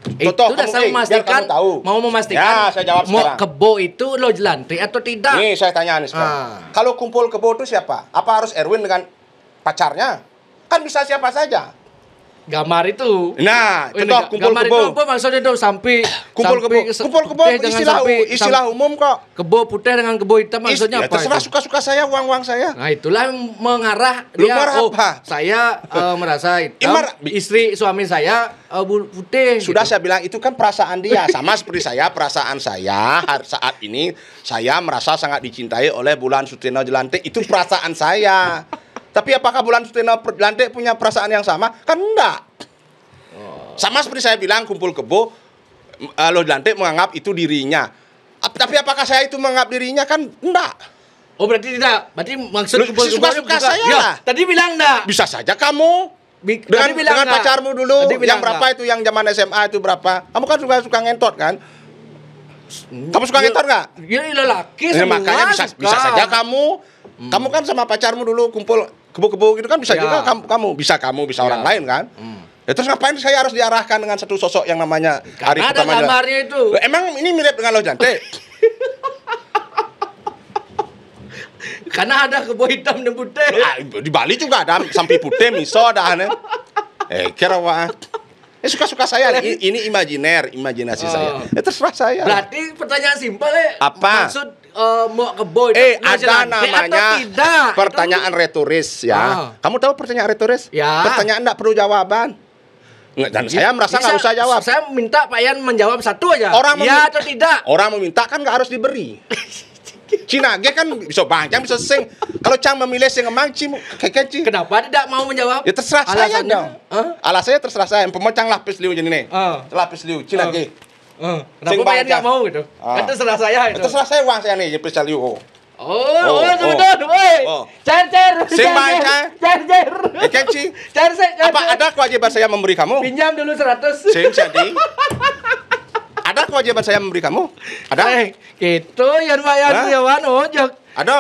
Contoh, itu saya memastikan, mau memastikan. Ya, saya jawab sekarang. Mau kebo itu lo Jelantik atau tidak? Nih saya tanya nih sekarang. Kalau kumpul kebo itu siapa? Apa harus Erwin dengan pacarnya? Kan bisa siapa saja. Gambar itu. Nah, contoh kumpul gambar kebo. itu apa maksudnya tuh sampai Kumpul kebo istilah umum kok. Kebo putih dengan kebo hitam maksudnya Ya, apa? terserah Itu? suka-suka saya, uang-uang saya. Nah, itulah yang mengarah Lu dia. marah Oh, apa? saya merasa hitam. Istri suami saya putih. Sudah gitu. saya bilang itu kan perasaan dia. Sama seperti saya, perasaan saya saat ini saya merasa sangat dicintai oleh Bulan Sutino Jelantik. Itu perasaan saya. Tapi apakah Bulan Sutino Jelantik punya perasaan yang sama? Kan enggak. Sama seperti saya bilang kumpul kebo, Loh Jelantik menganggap itu dirinya. Tapi apakah saya itu menganggap dirinya? Kan enggak. Oh, berarti tidak. Berarti maksud kumpul kebo suka-suka saya ya, lah. tadi bilang enggak. Bisa saja kamu dengan pacarmu dulu yang berapa itu yang zaman SMA itu berapa? Kamu kan suka ngentot kan? Kamu suka ngentot nggak? Ya lelaki semua. Makanya bisa saja kamu kan sama pacarmu dulu kumpul kebo-kebo gitu kan bisa juga kamu bisa orang lain kan? Ya terus ngapain saya harus diarahkan dengan satu sosok yang namanya Hari Karena ada Pertama gambarnya itu. Emang ini mirip dengan Loh Jelantik? Karena ada kebo hitam dan putih. Di Bali juga ada sampai putih miso ada aneh. Kira wah. Suka-suka saya. Ini imajinasi saya. Terserah saya. Berarti pertanyaan simpel ya. Apa? Maksud mau kebo itu ada namanya pertanyaan retoris ya. Kamu tahu pertanyaan retoris? Ya. Pertanyaan enggak perlu jawaban. Dan saya merasa nggak usah jawab. Saya minta Pak Yan menjawab satu aja. Ya atau tidak? Orang meminta kan nggak harus diberi. Cina ge kan bisa bangcang bisa sing. Kalau Cang memilih sing emang Ci kekeci. Kenapa tidak mau menjawab? Ya terserah saya dong. Alasannya terserah saya. Pemecang lapis liu jadi nih. Lapis liu Cina ge. Kenapa Pak Yan nggak mau gitu? Kan terserah saya itu. Terserah saya uang saya nih lapis liu. Sebentar, woi. Cer. Sing bangcang. Cer. Kekeci. Cer. Apa ada kewajiban saya memberi kamu? Pinjam dulu 100. Sing jadi. Ada kewajiban saya memberi kamu? Ada? Gitu yang Pak Yan ojek. Ada.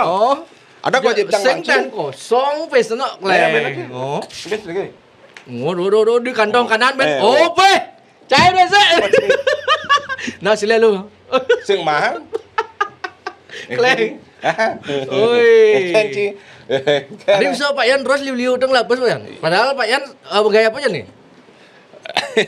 Ada kewajiban sing dan kosong wis ono kleng. Wis lagi. Waduh, di kantong kanan ben. Cair wis. Nah, sile lu. Sing mahal. Kleng. Oi. Kenci. Tadi bisa Pak Yan terus liu-liu teng lapis Pak Yan. Padahal Pak Yan gaya apa aja nih?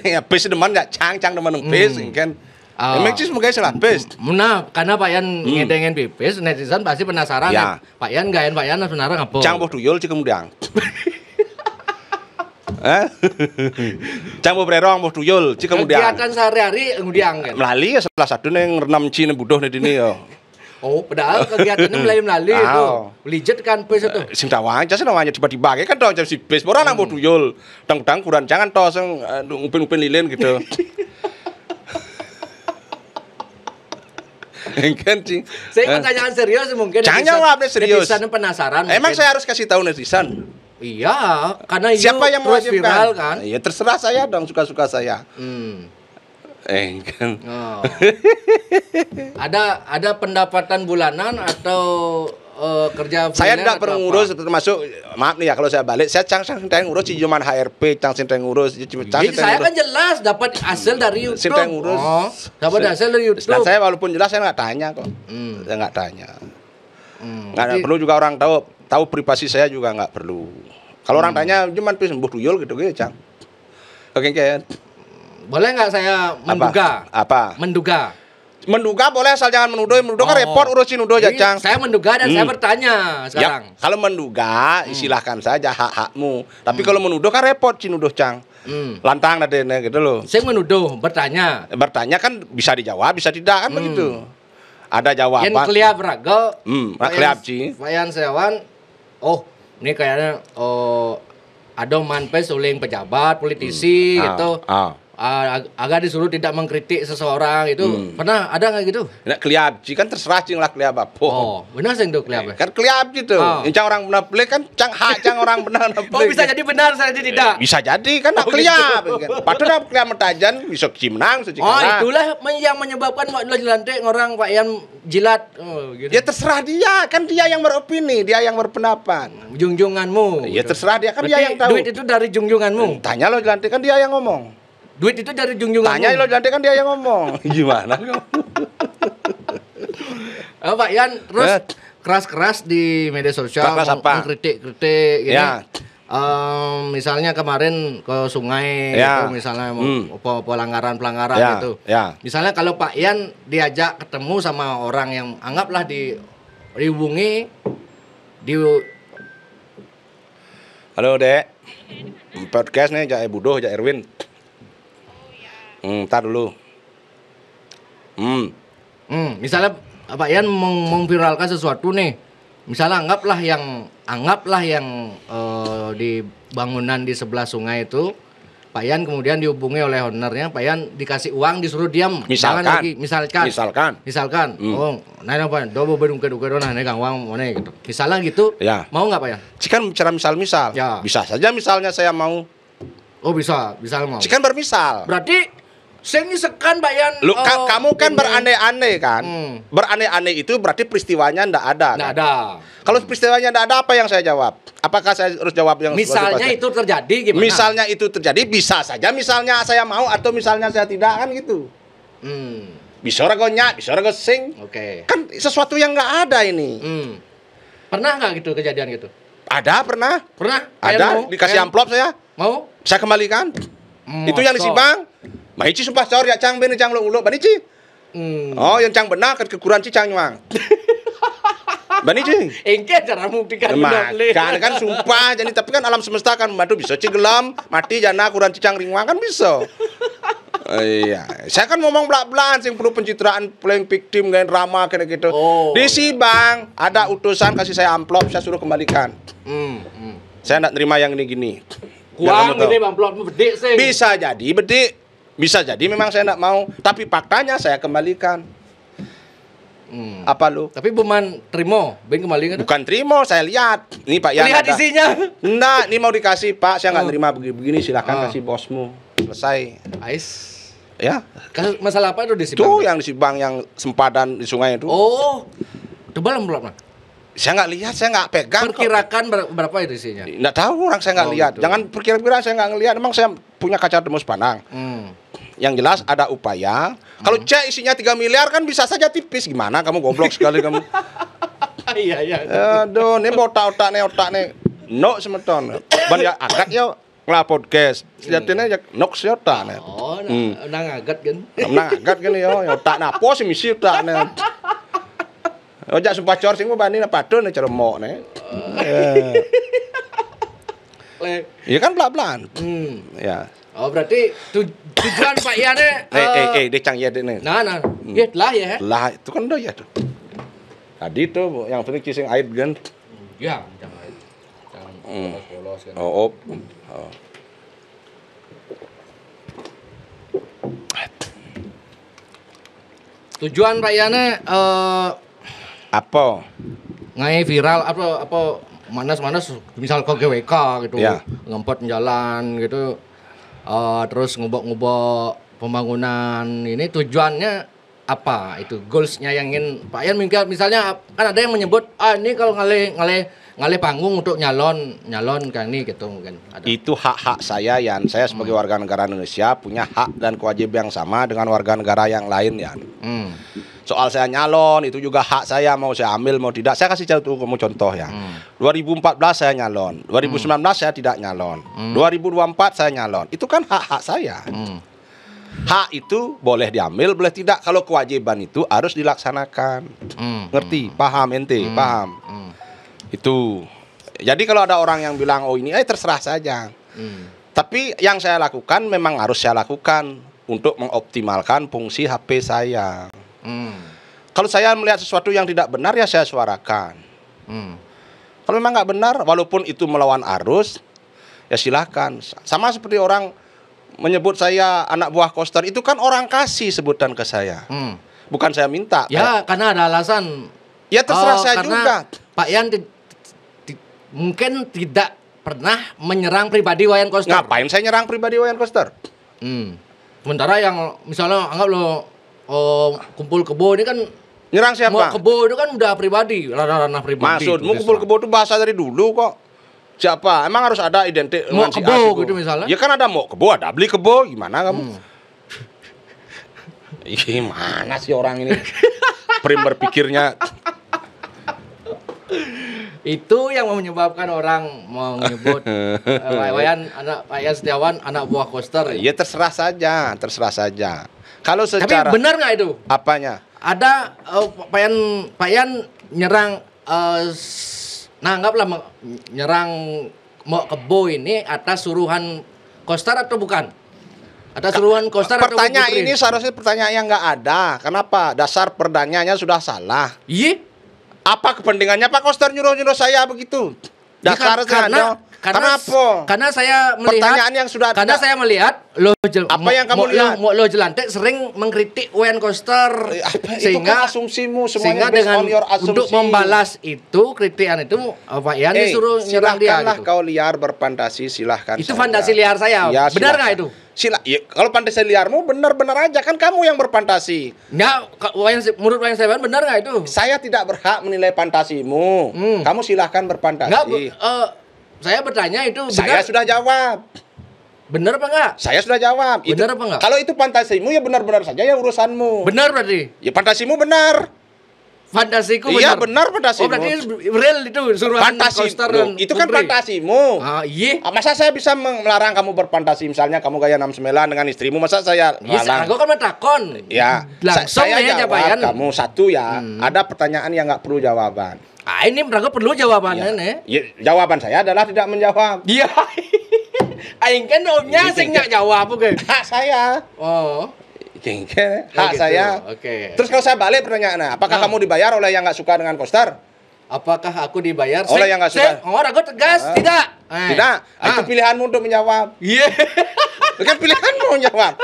Ya pes deman enggak cang deman pes kan. Emang sih semoga selapis. Nah, karena Pak Yan ngedengin pipis, netizen pasti penasaran ya. Pak Yan gayain Pak Yan sebenarnya ngapa? Cang boh tuyul cik kemudian. Cang boh bererong boh tuyul cik kemudian. Kegiatan sehari-hari kemudian kan. Melali ya salah satu neng renam cina budoh di sini yo. Oh, padahal kegiatannya melalui itu. Lijet kan pes itu. Sing tawang aja sih namanya tiba-tiba kan toh jadi si pes. Orang nang boh tuyul. Tang-tang kurang jangan toh sing upin-upin lilin gitu. Kan sih. Saya pertanyaan serius mungkin. Jangan jawab serius. Netizen penasaran. Emang saya harus kasih tahu netizen? Iya, karena siapa yang terus viral kan? Ya terserah saya dong, suka-suka saya. Kan. Ada pendapatan bulanan atau kerja saya tidak perlu ngurus termasuk maaf nih ya kalau saya balik saya cang ngurus cuman HRP cang ngurus saya kan jelas dapat hasil dari YouTube dapat hasil dari YouTube dan saya walaupun jelas saya nggak tanya kok saya nggak tanya nggak perlu juga orang tahu privasi saya juga nggak perlu kalau orang tanya cuman sembuh tuyul gitu cang oke kan boleh nggak saya menduga apa menduga boleh asal jangan menuduh kan repot urusin nuduh aja Cang. Saya menduga dan saya bertanya sekarang. Ya, kalau menduga silahkan saja hak-hakmu. Tapi kalau menuduh kan repot nuduh Cang. Lantang nadene gitu loh. Saya menuduh, bertanya. Bertanya kan bisa dijawab, bisa tidak kan begitu. Ada jawaban. Yang kelihap ragel. Kelihap Ci. Pak Yan Setiawan. Oh, ini kayaknya ada manpes uling pejabat, politisi gitu. Agak disuruh tidak mengkritik seseorang itu pernah ada nggak gitu? Nggak kelihap Ci kan terserah Ci lah kelihap apa. Benar sih itu kelihap. Kan kelihap gitu. Yang orang benar beli kan cang orang benar. Bisa jadi benar saya tidak. Bisa jadi kan kelihap. Padahal kelihap mentajan bisa Ci menang bisa Ci kalah. Itulah yang menyebabkan Loh Jelantik orang Pak Yan jilat. Gitu. Ya terserah dia kan dia yang beropini dia yang berpendapat. Junjunganmu. Ya terserah dia kan dia yang tahu. Duit itu dari junjunganmu. Tanya Loh Jelantik kan dia yang ngomong. Duit itu dari junjungan. Tanya Loh Jelantik kan dia yang ngomong. Gimana kamu? Pak Yan terus keras-keras di media sosial mengkritik gini. Ya. misalnya kemarin ke sungai Ya. gitu, misalnya mau pelanggaran Ya, gitu. ya. Misalnya kalau Pak Ian diajak ketemu sama orang yang anggaplah dihubungi di Halo, Dek. Podcast nih, Jak Budoh, Jak Erwin. Ntar dulu. Misalnya Pak Ian memviralkan sesuatu nih. Misalnya anggaplah yang di bangunan di sebelah sungai itu Pak Ian kemudian dihubungi oleh ownernya, Pak Ian dikasih uang disuruh diam. Misalkan. Jangan lagi, misalkan. Oh, nah apa? Dobo bedung ke nah negang uang mana gitu. Misalnya gitu. Ya. Mau nggak Pak Ian? Cikan bicara misal-misal. Ya. Bisa saja misalnya saya mau. Oh bisa mau. Cikan bermisal. Berarti saya sekan Pak Ian. Lu kamu kan berandai-andai kan? Berandai-andai itu berarti peristiwanya ndak ada. Nggak kan? ada. Kalau peristiwanya ndak ada, apa yang saya jawab? Apakah saya harus jawab yang Misalnya itu terjadi gimana? Misalnya itu terjadi, bisa saja misalnya saya mau atau misalnya saya tidak, kan gitu. Bisa orang gonyak, bisa orang sing. Oke. Kan sesuatu yang nggak ada ini. Pernah nggak gitu kejadian gitu? Ada, pernah. Pernah? Ada, dikasih amplop saya. Mau? Saya kembalikan. Itu yang di Bang. Mahici sumpah cor ya cang ben cang lu banici. Oh, yang cang benar kekurangan cicang nyuang. Banici. Engke cara membuktikan Kan sumpah jadi tapi kan alam semesta kan madu bisa cigelam, mati jana kurang cicang ringwang kan bisa. Iya, saya kan ngomong belak-belakan sing perlu pencitraan playing victim kayak drama kayak gitu. Di Bang ada utusan kasih saya amplop, saya suruh kembalikan. Saya enggak terima yang ini gini. Uang gede amplopmu gede sih. Bisa jadi bedik. Bisa jadi memang saya enggak mau, tapi faktanya saya kembalikan. Apa lu? Tapi bukan terima, ben kembali kan? Bukan terima, saya lihat. Ini Pak Yan. Lihat isinya. Enggak, ini mau dikasih Pak, saya enggak terima begini, silakan kasih bosmu. Selesai. Ais. Ya. Masalah apa itu di Sibang? Itu yang di Sibang yang sempadan di sungai itu. Oh. Tebal amplopnya? Saya nggak lihat, saya nggak pegang. Perkirakan berapa itu isinya? Nggak tahu orang, saya nggak lihat. Gitu. Jangan perkira-kira, saya nggak ngelihat. Emang saya punya kaca tembus pandang. Yang jelas ada upaya. Kalau cek isinya 3 miliar kan bisa saja tipis. Gimana kamu goblok sekali kamu. Iya. Aduh, ini otak nih. No semeton. Ban ya agak ya ngelap podcast. Sejatinya ya nok siota nih. Oh, nang agat kan. Nang agat kan ya, otak napo sih misi otak nih. Ojak sumpah cor sing bani na padon cara mok nih. Iya kan belak-belan. Ya. Oh, berarti tujuan Pak Ian dek cang ya dek nih. Nah. Ya lah ya. Lah itu kan udah ya tuh. Tadi tuh yang penting cising air kan. Ya, jangan polos kan. Oh. Tujuan Pak Ian apa? Ngai viral apa manas-manas misal ke GWK gitu. Ya. Ngempot jalan gitu. Terus ngubok-ngubok pembangunan ini tujuannya apa itu goalsnya yang ingin Pak Ian misalnya kan ada yang menyebut ini kalau ngalih panggung untuk nyalon kan ini gitu mungkin ada. Itu hak saya Yan, saya sebagai warga negara Indonesia punya hak dan kewajiban yang sama dengan warga negara yang lain Yan. Soal saya nyalon itu juga hak saya, mau saya ambil mau tidak. Saya kasih kamu contoh ya. 2014 saya nyalon, 2019 saya tidak nyalon, 2024 saya nyalon. Itu kan hak-hak saya. Hak itu boleh diambil, boleh tidak. Kalau kewajiban itu harus dilaksanakan. Ngerti? Paham ente? Paham? Itu. Jadi kalau ada orang yang bilang oh ini terserah saja. Tapi yang saya lakukan memang harus saya lakukan untuk mengoptimalkan fungsi HP saya. Kalau saya melihat sesuatu yang tidak benar ya saya suarakan. Kalau memang nggak benar, walaupun itu melawan arus, ya silakan. Sama seperti orang menyebut saya anak buah Koster, itu kan orang kasih sebutan ke saya. Bukan saya minta. Ya, karena ada alasan. Ya terserah saya juga. Pak Ian mungkin tidak pernah menyerang pribadi Wayan Koster. Ngapain saya nyerang pribadi Wayan Koster? Sementara yang misalnya anggap lo kumpul kebo ini kan nyerang siapa? Mau kebo itu kan udah pribadi, ranah pribadi. Maksudmu kumpul kebo itu bahasa dari dulu kok. Siapa? Emang harus ada identik mau kebo gitu misalnya? Ya kan ada mau kebo, ada beli kebo, gimana kamu? Gimana sih orang ini? Prim berpikirnya. Itu yang menyebabkan orang mau menyebut Wayan Setiawan anak buah Koster. Ya terserah saja. Kalau secara tapi benar nggak itu? Apanya? Ada Pak Yan nyerang anggaplah nyerang Mok Kebo ini atas suruhan Koster atau bukan? Atas suruhan Koster atau pertanyaan ini seharusnya pertanyaan yang nggak ada. Kenapa? Dasar pertanyaannya sudah salah. Iya. Apa kepentingannya Pak Koster nyuruh saya begitu? Dasar karena saya melihat pertanyaan yang sudah karena saya melihat apa yang kamu lihat? Lo Jelantik sering mengkritik Wayan Koster sehingga itu kan asumsimu sehingga dengan untuk membalas itu kritikan itu Pak Yan disuruh nyerang dia gitu. Kau liar berfantasi silahkan. Itu fantasi liar saya. Ya, benar nggak itu? Kalau fantasi liarmu benar-benar aja kan kamu yang berfantasi. Ya, menurut Wayan Setiawan benar nggak itu? Saya tidak berhak menilai fantasimu. Kamu silahkan berfantasi. Saya bertanya itu benar. Saya sudah jawab. Benar apa enggak? Saya sudah jawab. Benar apa enggak? Kalau itu fantasimu ya benar-benar saja ya urusanmu. Benar berarti? Ya fantasimu benar. Fantasiku benar. Iya benar Oh fantasimu. berarti real itu suruhan Koster dan itu kan fantasimu. Iya. Masa saya bisa melarang kamu berfantasi misalnya kamu gaya 69 dengan istrimu masa saya larang? Aku kan mentakon. Ya. Langsung saya jawab kamu satu ya. Ada pertanyaan yang nggak perlu jawaban. Ini mereka perlu jawabannya nih. Ya, jawaban saya adalah tidak menjawab. Iya. Aing kan omnya sing nggak jawab oke. Hak saya. Oh. Hak saya. Oke. Terus kalau saya balik pertanyaannya, apakah kamu dibayar oleh yang nggak suka dengan Koster? Apakah aku dibayar oleh yang nggak suka? Aku tegas, tidak. Tidak. Itu pilihanmu untuk menjawab. Iya. Kan pilihanmu menjawab.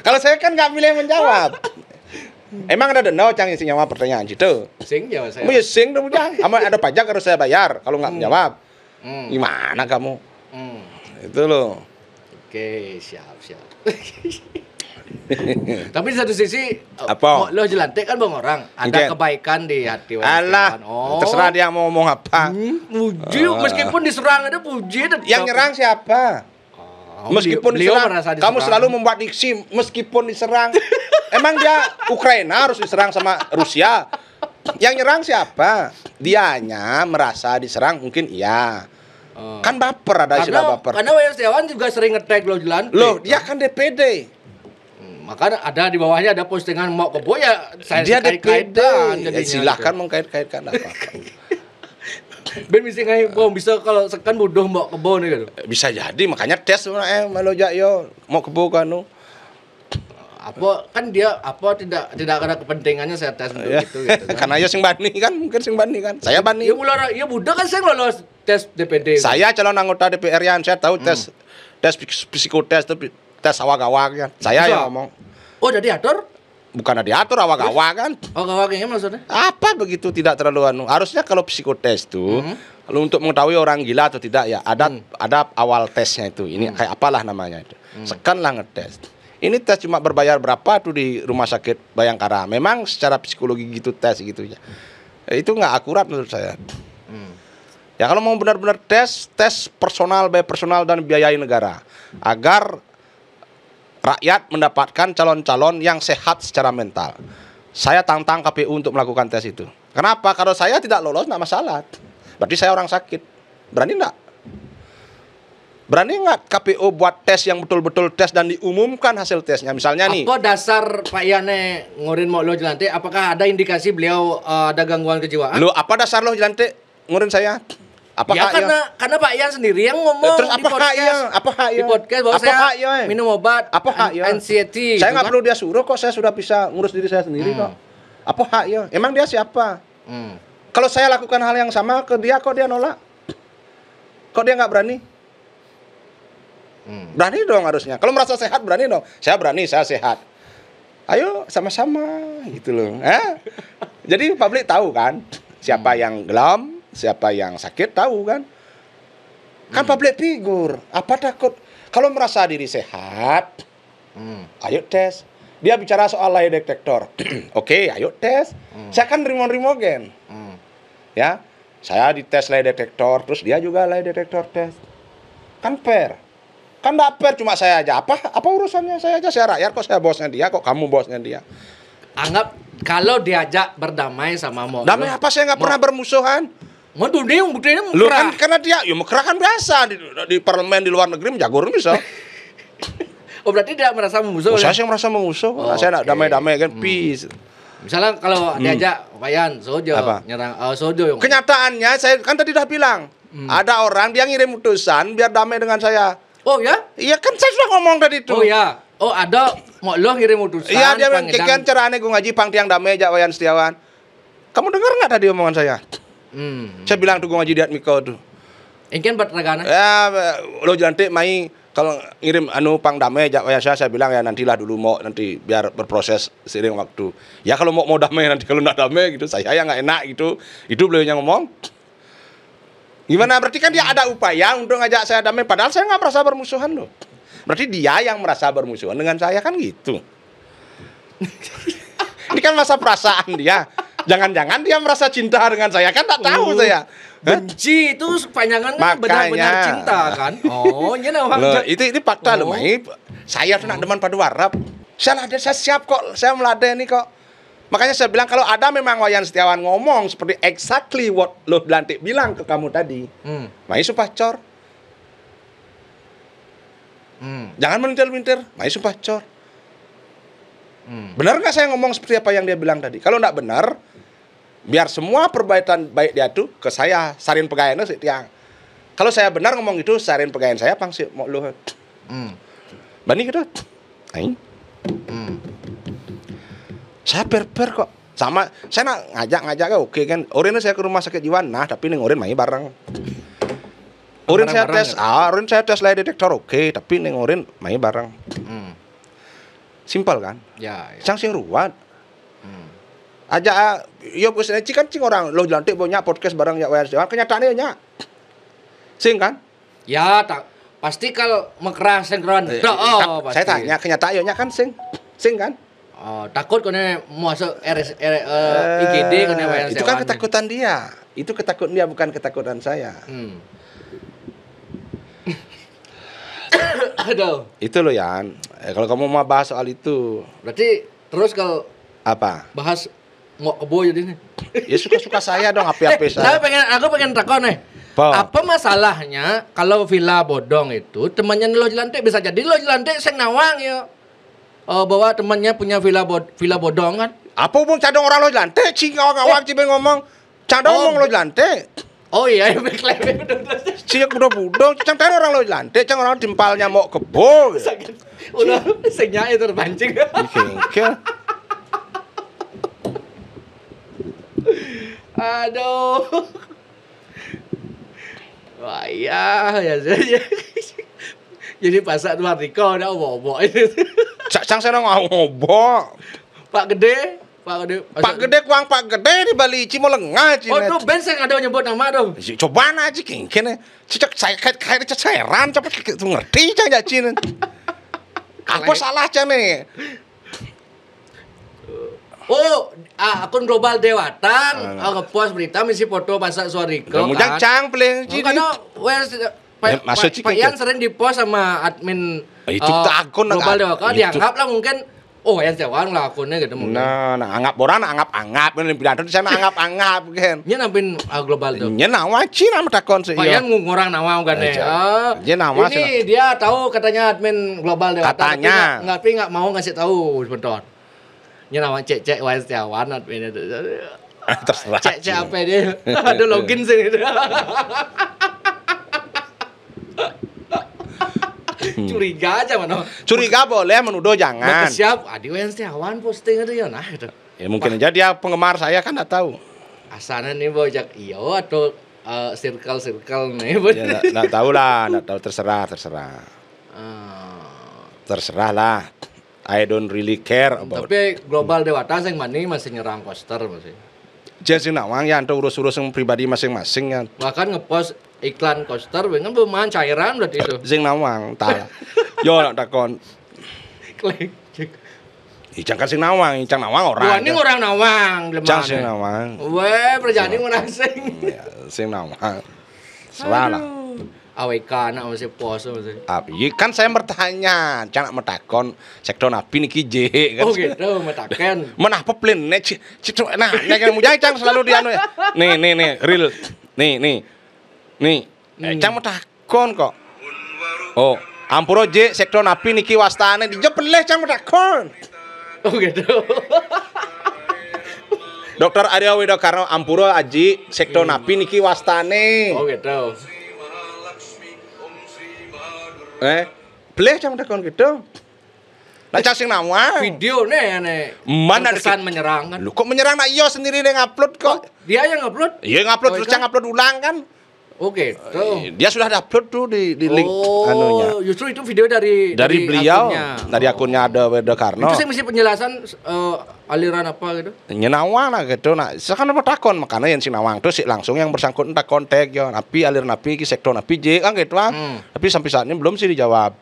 Kalau saya kan nggak pilih menjawab. Emang ada denda cang sing jawab pertanyaan situ? Sing jawab saya. Ya sing dong cang. Ada pajak harus saya bayar kalau nggak menjawab. Gimana kamu? Itu loh. Oke, siap. Tapi di satu sisi apa? Lo Jelantik kan bang orang ada kebaikan di hati Allah. Terserah dia mau ngomong apa. Puji meskipun diserang ada puji. Yang nyerang siapa? Meskipun diserang, kamu selalu membuat diksi meskipun diserang. Emang dia Ukraina harus diserang sama Rusia? Yang nyerang siapa? Dianya merasa diserang mungkin iya. Kan baper ada istilah baper. Karena Wayan Setiawan juga sering nge-tag Lo Jelantik. Loh, dia kan DPD. Maka ada di bawahnya ada postingan Mok Kebo ya saya dia DPD. Ya, silahkan gitu. mengkait-kaitkan apa. Ben bisa kalau sekan bodoh Mok Kebo nih gitu. Bisa jadi makanya tes melojak yo Mok Kebo kanu. Apa kan dia tidak ada kepentingannya saya tes untuk itu gitu kan. Karena ya sing bani kan mungkin sing bani kan. Saya bani. Ya budak kan saya lolos tes DPD. Saya calon anggota DPR yang saya tahu tes psikotes tes awak-awak ya. Saya yang ngomong. Oh, jadi diatur? Bukan diatur awak-awak kan. Awak-awaknya maksudnya? Apa begitu tidak terlalu harusnya kalau psikotes tuh kalau untuk mengetahui orang gila atau tidak ya ada awal tesnya itu. Ini kayak apalah namanya itu. Sekanlah ngetes. Ini tes cuma berbayar berapa tuh di rumah sakit Bayangkara. Memang secara psikologi gitu tes gitu ya. Itu nggak akurat menurut saya. Ya kalau mau benar-benar tes personal dan biayai negara agar rakyat mendapatkan calon-calon yang sehat secara mental. Saya tantang KPU untuk melakukan tes itu. Kenapa? Kalau saya tidak lolos nggak masalah. Berarti saya orang sakit. Berani nggak? Berani nggak KPU buat tes yang betul-betul tes dan diumumkan hasil tesnya? Misalnya nih. Apa dasar Pak Yane ngurin Lo Jelantik? Apakah ada indikasi beliau ada gangguan kejiwaan? Lu apa dasar Lo Jelantik ngurin saya? Apakah karena Pak Yan sendiri yang ngomong. Terus apa hak di podcast bahwa saya minum obat anxiety. Saya nggak perlu dia suruh kok, saya sudah bisa ngurus diri saya sendiri kok. Apa hak ya? Emang dia siapa? Kalau saya lakukan hal yang sama ke dia kok dia nolak? Kok dia nggak berani? Berani dong harusnya. Kalau merasa sehat berani dong. Saya berani, saya sehat. Ayo sama-sama gitu loh. Jadi publik tahu kan siapa yang gelam, siapa yang sakit tahu kan. Kan public figure. Apa takut? Kalau merasa diri sehat, ayo tes. Dia bicara soal lie detector. Oke, ayo tes. Saya kan rimogen. Ya, saya dites lie detector, terus dia juga lie detector tes. Kan fair. Kan enggak fair cuma saya aja. Apa urusannya saya aja? Saya rakyat kok, saya bosnya dia kok, kamu bosnya dia. Anggap Kalau diajak berdamai sama Mo. Damai apa, saya nggak pernah bermusuhan. Waduh, dia buktinya Lu kan karena dia mekrah kan biasa di parlemen di luar negeri menjagur bisa. Oh, berarti dia merasa memusuh. Saya sih merasa memusuh. Saya nak damai-damai kan peace. Misalnya kalau diajak Wayan Sojo nyerang Sojo yang kenyataannya saya kan tadi udah bilang ada orang dia ngirim utusan biar damai dengan saya. Oh ya? Iya kan saya sudah ngomong tadi itu. Oh ya. Oh ada mau lo ngirim utusan. Iya dia kikian carane gue ngaji pang tiang damai jak Wayan Setiawan. Kamu dengar nggak tadi omongan saya? Saya bilang tuh gue ngaji di Atmiko tuh. Ingin buat regana? Ya lo nanti mai kalau ngirim pang damai jak Wayan saya bilang ya nantilah dulu mau nanti biar berproses seiring waktu. Ya kalau mau damai nanti kalau nggak damai gitu saya yang nggak enak gitu. Itu beliau yang ngomong. Gimana berarti kan dia ada upaya untuk ngajak saya damai padahal saya nggak merasa bermusuhan loh. Berarti dia yang merasa bermusuhan dengan saya kan gitu. Ini kan masa perasaan dia. Jangan-jangan dia merasa cinta dengan saya kan tak tahu saya. Benci itu kepanjangan kan benar-benar cinta kan. Oh, loh, itu fakta loh, Mai. Saya tuh nak demen padu Arab. Saya siap kok, saya meladeni kok. Makanya saya bilang kalau ada memang Wayan Setiawan ngomong seperti exactly what lo Lantik bilang ke kamu tadi. Mai sumpah cor. Jangan melintir-lintir, Mai sumpah cor. Benar nggak saya ngomong seperti apa yang dia bilang tadi? Kalau nggak benar, biar semua perbaikan baik dia tuh ke saya, sarin pegawainya sih tiang. Kalau saya benar ngomong itu, sarin pegawai saya pangsi mau lu. Bani gitu. Aing. Saya per kok. Sama saya nak ngajak oke kan. Orin saya ke rumah sakit jiwa, nah tapi ning Orin main bareng. Orin saya tes lie detektor oke, tapi ning Orin main bareng. Simpel kan? Ya. Sing ruwet. Aja yo bos kan cing orang lo Lantik banyak podcast bareng ya Wayan Setiawan kenyataannya nya. Sing kan? Ya, pasti kalau mekerah sinkron. Pasti. Saya tanya kenyataannya kan sing kan? Oh, takut kone masuk IGD kone Wayan Setiawan. Itu kan ketakutan dia. Itu ketakutan dia bukan ketakutan saya. Aduh. Itu loh Yan. Kalau kamu mau bahas soal itu. Berarti terus kalau apa? Bahas mau kebo jadi nih. Ya suka-suka saya dong api-api saya. Aku pengen takon nih. Apa masalahnya kalau Villa Bodong itu temannya Lo Lantik bisa jadi Lo Lantik sing nawang ya. Bahwa temannya punya Villa Bodong kan. Apa hubung cadong orang Lo Lantik? Cing ngawang cibe ngomong. Cadong ngomong Lo Lantik. Oh iya, beklek. Cing budo-budo, cang tadi orang Lo Lantik, cang orang timpalnya mau kebo. Udah sengnya itu terpancing. Aduh. Wah iya ya. Jadi pasak tuh Riko udah bobo. Cang saya ngobok. Pak Gede kuang Pak Gede di Bali Cimo lengah Cina. Oh tuh band saya ada nyebut nama tuh. Coba aja kene. Cicak saya kayak ceceran cepet itu ngerti cang ya Cina. Apa salah cang nih? Oh, akun Global Dewatan ngepost berita misi foto pasak Suariko kan. Mujang cang paling Cina. Karena Pak Ian sering dipost sama admin itu akun Global Dewatan dianggap lah mungkin Wayan Setiawan lah akunnya gitu mungkin. Nah, anggap orang anggap ini pidato di sana anggap kan. Nya nampin Global tuh. Nya nawa Cina mah takon sih. Pak Ian ngurang nawa kan Nya nawa ini dia tahu katanya admin Global Dewatan katanya. Tapi enggak mau ngasih tahu sebentar. Nya nama cek Wayan Setiawan admin itu. Terserah. Cek apa dia? Ada login sih itu. Curiga aja mana? Curiga boleh, menuduh jangan. Siap, Wayan Setiawan posting itu ya nah gitu. Ya mungkin aja dia penggemar saya kan enggak tahu. Asalnya nih bojak iyo atau circle nih. Ya enggak tahu lah, enggak tahu terserah. Terserah lah. I don't really care about. Tapi Global Dewata sing mani masih nyerang poster masih. Jadi nawang ya untuk urus-urus yang pribadi masing-masing ya. Bahkan ngepost iklan poster dengan bermain cairan berarti itu. Sing nawang, tak. Yo nak takon. Klik. Icang kan sing nawang orang. Ini orang nawang, Icang sing nawang. Weh, perjani orang sing. Sing nawang. Salah lah. AWK anak masih pos masih. Iya kan saya bertanya, jangan metakon sektor napi niki J kan. Oh gitu, metaken. Menah peplin nek nah nek yang mujang cang selalu di anu ya. Nih real. Nih. Cang metakon kok. Oh, ampuro J sektor napi niki wastane dijawab peleh cang metakon. Oh gitu. Dokter Arya Widokarno ampuro aji sektor napi niki wastane. Oh gitu. Boleh cang tekon gitu. Nah cang sing nama. Video nih Mana kesan menyerang kan? Lu kok menyerang nak iyo sendiri yang upload kok. Dia yang upload? Iya ngupload terus cang upload ulang kan. Oke, dia sudah upload tuh di link anunya. Justru itu video dari beliau, akunnya. dari akunnya ada Widokarno. Itu saya mesti penjelasan aliran apa gitu. Nyenawang lah gitu. Nah, sekarang apa takon makanya yang sinawang tuh si langsung yang bersangkutan tak kontak ya. Napi alir napi ki sektor napi J kan gitu kan. Tapi sampai saat ini belum sih dijawab.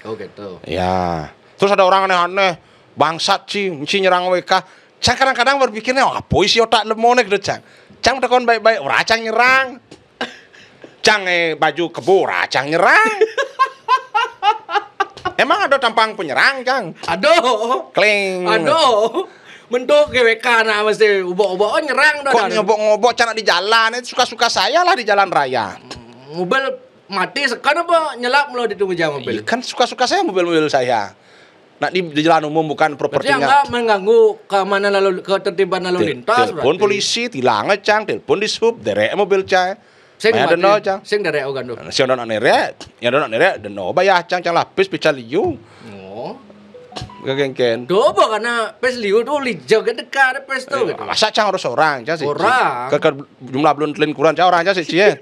Oh gitu. Ya. Terus ada orang aneh-aneh, bangsat sih, mesti nyerang WK. Cang kadang-kadang berpikirnya, apa isi otak lemone gitu cang. Cang tekon baik-baik, ora cang nyerang. Cang baju kebo, ora cang nyerang. Emang ada tampang penyerang cang? Aduh. Kling. Aduh. Bentuk GWK nah mesti ubok-ubok nyerang dah. Kok ngobok-ngobok cang di jalan, itu suka-suka saya lah di jalan raya. Mobil mati sekarang apa nyelap mulu di tunggu mobil? Kan suka-suka saya mobil-mobil saya. Nah di jalan umum bukan propertinya. Berarti enggak mengganggu keamanan ketertiban lalu lintas. Telepon polisi, tilang cang, telepon di sub, derek mobil cang. Sing deno cang. Sing derek ogando. Sing deno nerek, ya deno nerek deno bayar cang lapis pical liu. Oh. Gengken. Dobo karena pes liu tuh lijau ke dekat pes tuh gitu. Masa cang harus orang cang sih. Orang. Ke jumlah belum telin kurang cang orang cang sih cie.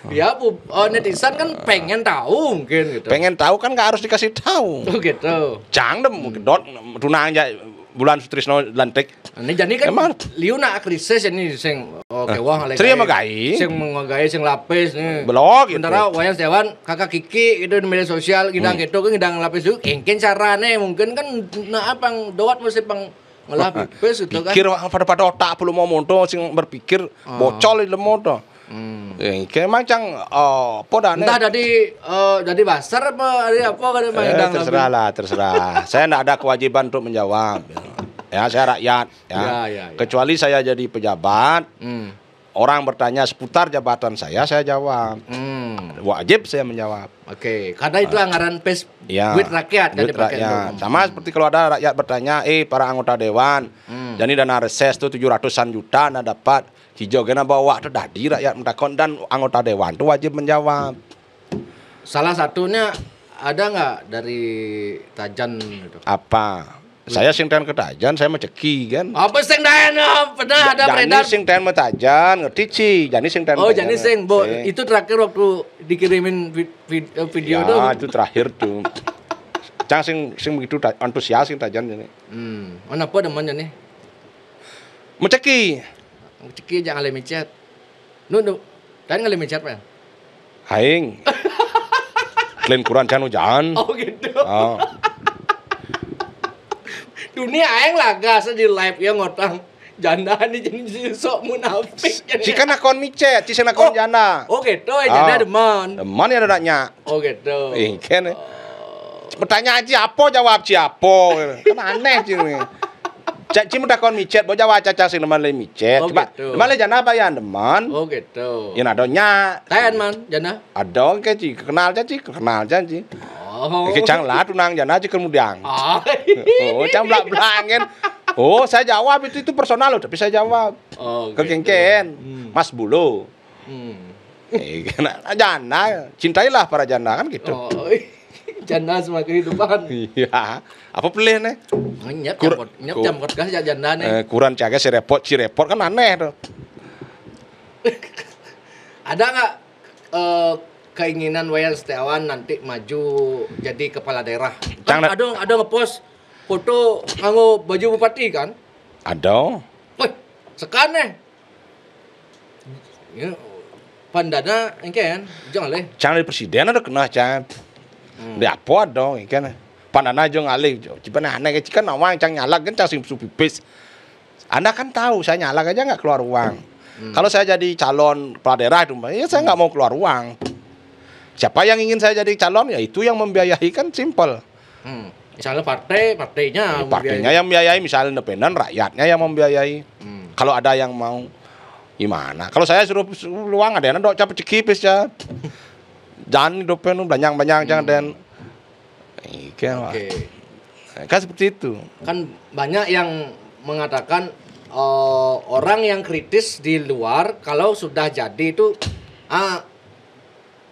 Ya, netizen kan pengen tahu mungkin gitu. Pengen tahu kan nggak harus dikasih tahu. Oh gitu. Cang dem dot tunang aja bulan Sutrisno lantik. Ini jadi kan emang liu nak krisis ini sing kewah lagi. Tri magai. Sing mengagai sing lapis nih. Blog gitu. Sementara wayang Setiawan kakak Kiki itu di media sosial ngidang gitu kan ngidang lapis itu kengken carane mungkin kan nah apa dowat mesti pang ngelapis gitu kan. Pikir pada otak belum mau moto sing berpikir bocol di lemoto. Kayak macam podane. Entah dari basar apa dari apa kan terserah. Saya enggak ada kewajiban untuk menjawab. Ya, saya rakyat ya. Kecuali saya jadi pejabat. Orang bertanya seputar jabatan saya jawab. Wajib saya menjawab. Oke, karena itu anggaran PES duit rakyat kan dipakai. Sama seperti kalau ada rakyat bertanya, para anggota dewan, jadi dana reses tuh 700-an juta anda dapat. Hijau kena bawa tuh dadi rakyat mentakon dan anggota dewan tuh wajib menjawab. Salah satunya ada nggak dari Tajan gitu? Apa? Saya sing ten ke Tajan, saya menceki kan. Apa sing ten pernah ada beredar? Jani sing ten me Tajan, ngerti Ci? Jani sing ten. Oh, Jani sing, itu terakhir waktu dikirimin video tuh. Ya, itu terakhir tuh. Cang sing begitu antusias sing Tajan ini. Mana apa namanya nih? Menceki. Ceki jangan le micet. Nu, dan ngale micet Pak. Aing. Klen kurang can hujan. Oh gitu. Dunia aing laga di live yang ngotang janda nih jadi sok munafik. Si kan akon micet, si akon janda. Oh gitu, janda deman. Deman ya dadanya. Oh gitu. Kan. Pertanyaan aja apa jawab siapa. Kan aneh sih. Cik mentakon micet, bo jawab caca sing deman le micet. Coba, deman le jana apa ya deman? Oh gitu. Ya adonya. Tayan man, jana. Ado ke Ci, kenal Ci. Oh. Ke cang lah tunang jana Ci kemudian. Oh, cang blak-blaken. Oh, saya jawab itu personal loh, tapi saya jawab. Oh. Kekengken. Mas Bulu. Kena jana, cintailah para janda kan gitu. Oh. Janda semua kehidupan. Iya. Apa pelih nih? Nyep jam podcast ya janda nih. Kurang caga si repot kan aneh tuh. Ada nggak keinginan Wayan Setiawan nanti maju jadi kepala daerah? Kan ada ngepost foto nganggo baju bupati kan? Ada. Wih, sekarang nih. Ya, pandana engken, jangan le. Jangan presiden ada kena cang. Dia apa dong, kan? Pandana aja ngalih, cipana aneh kan nawang cang nyalak kan cang sing pipis. Anda kan tahu saya nyalak aja nggak keluar uang. Kalau saya jadi calon kepala daerah itu, ya saya nggak mau keluar uang. Siapa yang ingin saya jadi calon, ya itu yang membiayai, kan simpel. Misalnya partainya yang membiayai, misalnya independen, rakyatnya yang membiayai. Kalau ada yang mau, gimana? Kalau saya suruh luang, ada yang dok capek cekipis ya. Jangan hidupnya banyak jangan dan. Oke. Kan seperti itu. Kan banyak yang mengatakan orang yang kritis di luar kalau sudah jadi itu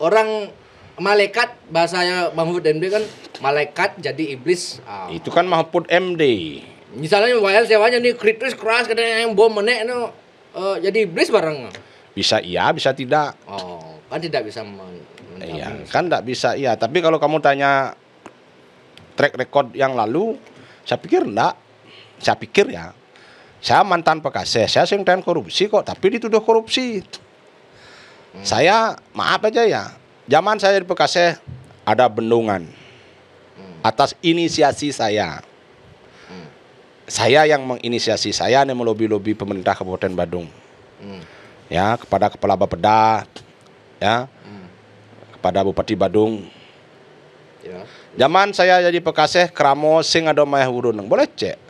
orang malaikat, bahasanya Mahfud MD kan malaikat jadi iblis. Itu kan Mahfud MD. Misalnya wayal sewanya nih kritis keras kadang yang bom menek no, jadi iblis bareng. Bisa iya, bisa tidak. Oh, kan tidak bisa iya, kan tidak bisa iya. Tapi kalau kamu tanya track record yang lalu, saya pikir enggak. Saya pikir ya, saya mantan Pekaseh, saya sering korupsi kok, tapi dituduh korupsi. Saya maaf aja ya, zaman saya di Pekaseh ada bendungan atas inisiasi saya. Saya yang menginisiasi, saya yang melobi-lobi pemerintah Kabupaten Badung. Ya, kepada Kepala Bapeda, ya, kepada Bupati Badung. Ya. Zaman saya jadi Pekaseh, Kramo sing ada maya urun, boleh cek.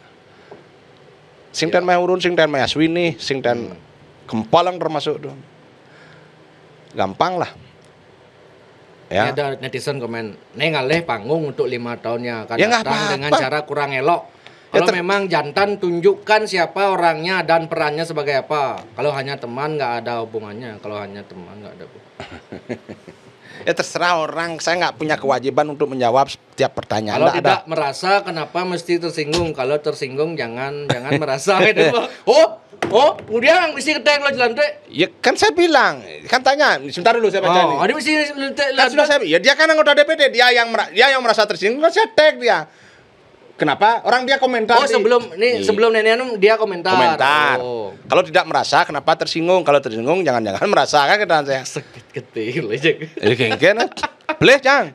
Sing ten maya urun, sing ten maya swini, sing ten kempalang termasuk tuh. Gampang lah. Ya. Ada netizen komen, ngaleh panggung untuk 5 tahunnya akan ya, datang dengan cara kurang elok. Kalau memang jantan, tunjukkan siapa orangnya dan perannya sebagai apa. Kalau hanya teman nggak ada hubungannya. Kalau hanya teman nggak ada hubungannya. Ya terserah orang, saya nggak punya kewajiban untuk menjawab setiap pertanyaan. Kalau tidak merasa, kenapa mesti tersinggung? Kalau tersinggung jangan merasa gitu. Kemudian mesti keteng lo jalan teh. Ya kan saya bilang, kan tanya, sebentar dulu saya baca nih. Ada mesti kan sudah saya, ya dia kan anggota DPD, dia yang merasa tersinggung, kan saya tag dia. Kenapa? Orang dia komentar. Sebelum Nenek Anum dia komentar. Kalau tidak merasa, kenapa tersinggung? Kalau tersinggung, jangan-jangan merasa, kan kata saya. Sakit ketil aja. Kengken, beleh cang.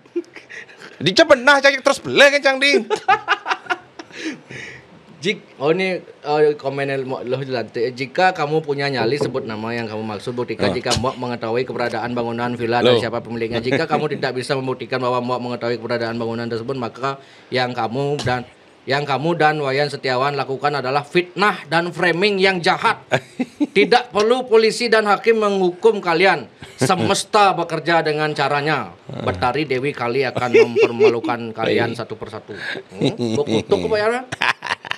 Dicoba nah cak terus beleh kan cang di. Ini komennya loh lantai. Jika kamu punya nyali, sebut nama yang kamu maksud. Buktikan jika Mbok mengetahui keberadaan bangunan villa dan siapa pemiliknya. Jika kamu tidak bisa membuktikan bahwa Mbok mengetahui keberadaan bangunan tersebut, maka yang kamu dan Wayan Setiawan lakukan adalah fitnah dan framing yang jahat. Tidak perlu polisi dan hakim menghukum kalian. Semesta bekerja dengan caranya. Betari Dewi Kali akan mempermalukan kalian satu persatu. Kutuk apa ya?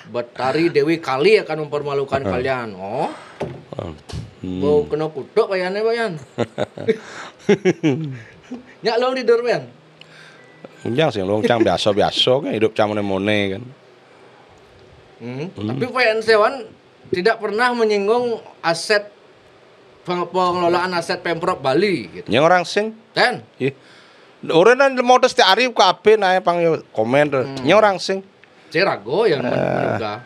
Betari Dewi Kali akan mempermalukan kalian. Mau kena kutuk bayannya bayan. Nyak long tidur bayan. Jangan sih long cang biasa kan hidup cang mone kan. Tapi Wayan Setiawan tidak pernah menyinggung aset pengelolaan aset Pemprov Bali gitu. Yang orang sing Ten. Orang nan mau tes tiap hari kabeh nae pang komen tuh. Yang orang sing Cerago yang menduga.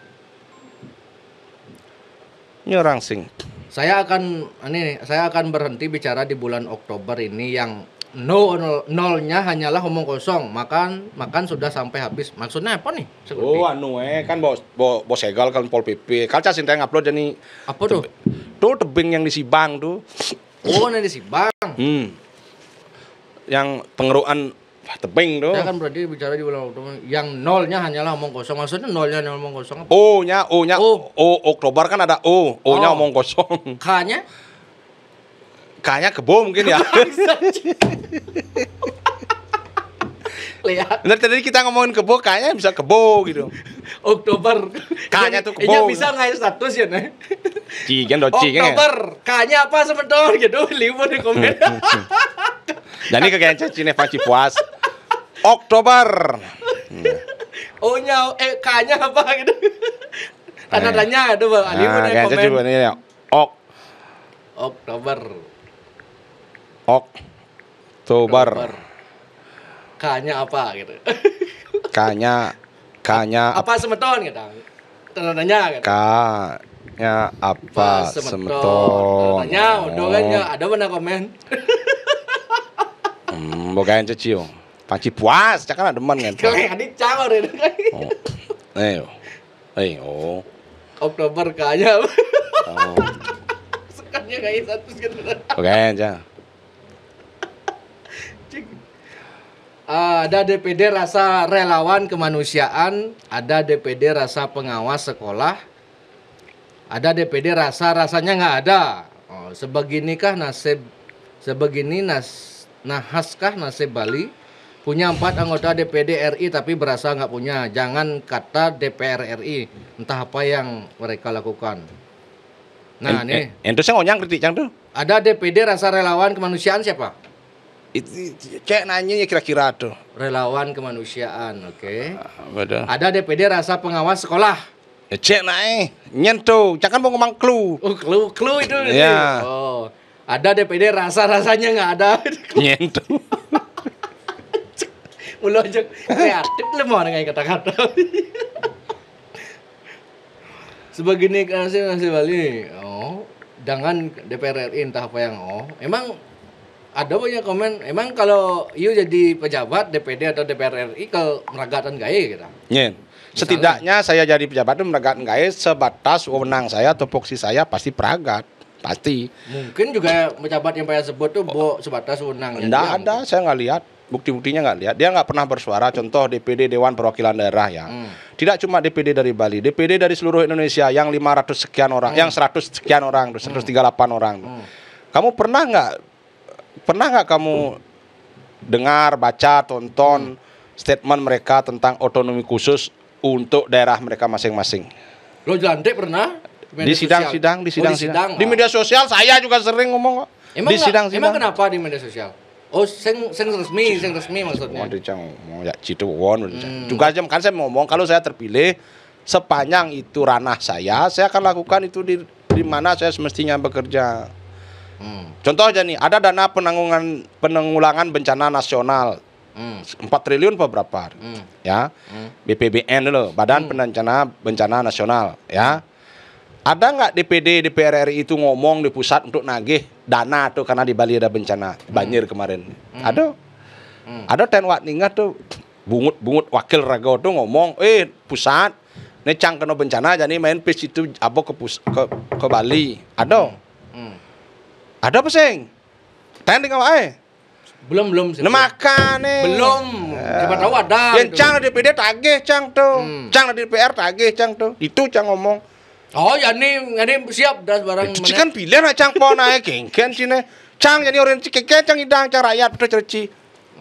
Ini orang sing. Saya akan berhenti bicara di bulan Oktober ini yang nolnya hanyalah omong kosong. Makan sudah sampai habis. Maksudnya apa nih? Kan bos segal kan Pol PP. Kalca sinta ngupload jadi apa tuh? Tuh tebing yang di Sibang tuh. Yang di Sibang. Yang pengeruan tebing tuh. Saya kan berarti bicara di bulan Oktober yang nolnya hanyalah omong kosong. Maksudnya nolnya hanya omong kosong apa? O-nya Oktober kan ada O-nya omong kosong. K-nya kebo mungkin ya. Lihat. Benar tadi kita ngomongin kebo, kayaknya bisa kebo gitu. Oktober. K-nya tuh kebo. Bisa nggak status ya nih? Cigen doci kan. Oktober. K-nya apa sebentar gitu. Libur di komen. Jadi kayaknya cine panci puas. Oktober. O-nya K-nya apa gitu. Tanda-tanya ada Bang. Libur di komen. Coba nih ya. Oktober. K-nya apa gitu. K-nya apa semeton gitu. Tanda-tanya gitu. K-nya apa semeton. Tanya udah ada mana komen. Boga yang cecil. Panci puas, cakap ada demen kan. Adik cawar itu kan. Oktober K-nya apa? rasanya kayak satu gitu. Oke aja. Ada DPD rasa relawan kemanusiaan, ada DPD rasa pengawas sekolah, ada DPD rasanya nggak ada. Oh, sebeginikah nasib nahaskah nasib Bali? Punya 4 anggota DPD RI tapi berasa nggak punya. Jangan kata DPR RI, entah apa yang mereka lakukan. Nah, nih. Itu saya ngonyang kritik cang tuh. Ada DPD rasa relawan kemanusiaan siapa? Itu cek nanya ya kira-kira tuh. Relawan kemanusiaan, oke. Betul. Ada DPD rasa pengawas sekolah. Ya, cek naik nyentuh, jangan mau ngomong clue. Oh, clue itu. Ya. Oh. Ada DPD rasanya nggak ada. Nyentuh. Mulu aja kreatif lemah dengan kata-kata. Sebegini nasib Bali. Oh, jangan DPR RI entah apa yang emang ada banyak komen. Emang kalau you jadi pejabat DPD atau DPR RI kalau meragatan gaya gitu. Nyen. Setidaknya saya jadi pejabat itu meragatan gaya sebatas wewenang saya atau foksi saya pasti peragat. Pasti. Mungkin juga pejabat yang saya sebut tuh sebatas wewenang. Enggak ada, saya nggak lihat. Bukti-buktinya nggak lihat. Dia nggak pernah bersuara. Contoh DPD Dewan Perwakilan Daerah ya. Tidak cuma DPD dari Bali, DPD dari seluruh Indonesia yang 500 sekian orang, yang 100 sekian orang, 138 orang. Kamu pernah nggak kamu dengar, baca, tonton statement mereka tentang otonomi khusus untuk daerah mereka masing-masing? Lo Jelantik pernah? Di sidang-sidang. Di media sosial saya juga sering ngomong kok. Di sidang-sidang. Emang kenapa di media sosial? Oh, sing resmi maksudnya. Mau ya citu won. Juga aja kan saya ngomong kalau saya terpilih sepanjang itu ranah saya akan lakukan itu di mana saya semestinya bekerja. Contoh aja nih, ada dana penanggulangan bencana nasional. 4 triliun apa berapa? Ya. BPBN dulu, Badan Penanggulangan Bencana Nasional, ya. Ada nggak DPD DPR RI itu ngomong di pusat untuk nagih dana tuh karena di Bali ada bencana banjir kemarin? Ada tenwat ningat tuh bungut wakil raga tuh ngomong, pusat necang kena bencana jadi main pis itu apa ke Bali. Ada apa sing? Tanding apa Belum. Makan Belum. Siapa tahu ada. Yang cang DPD tagih cang tuh. Cang DPR tagih cang tuh. Itu cang ngomong. Oh, ya ini siap dah barang. Itu kan pilihan cang po naik kengken sini. Cang jadi orang cikeke cang idang cang rakyat udah cerci.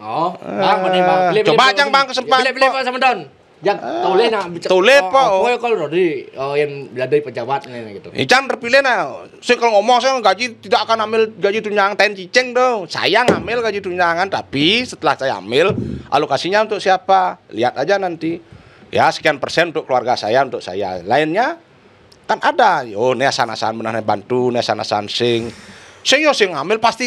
Oh, bang, bang. Coba cang bang kesempatan. Pilih sama Don. Jak tole nak tole po. Oh, kalau dari yang dari pejabat ini gitu. Cang terpilih nah. Saya kalau ngomong saya gaji tidak akan ambil gaji tunjangan ten cicing dong. Saya ngambil gaji tunjangan tapi setelah saya ambil alokasinya untuk siapa? Lihat aja nanti. Ya sekian persen untuk keluarga saya, untuk saya. Lainnya kan ada, nesan-nesan menang bantu, nesan-nesan sing ngambil pasti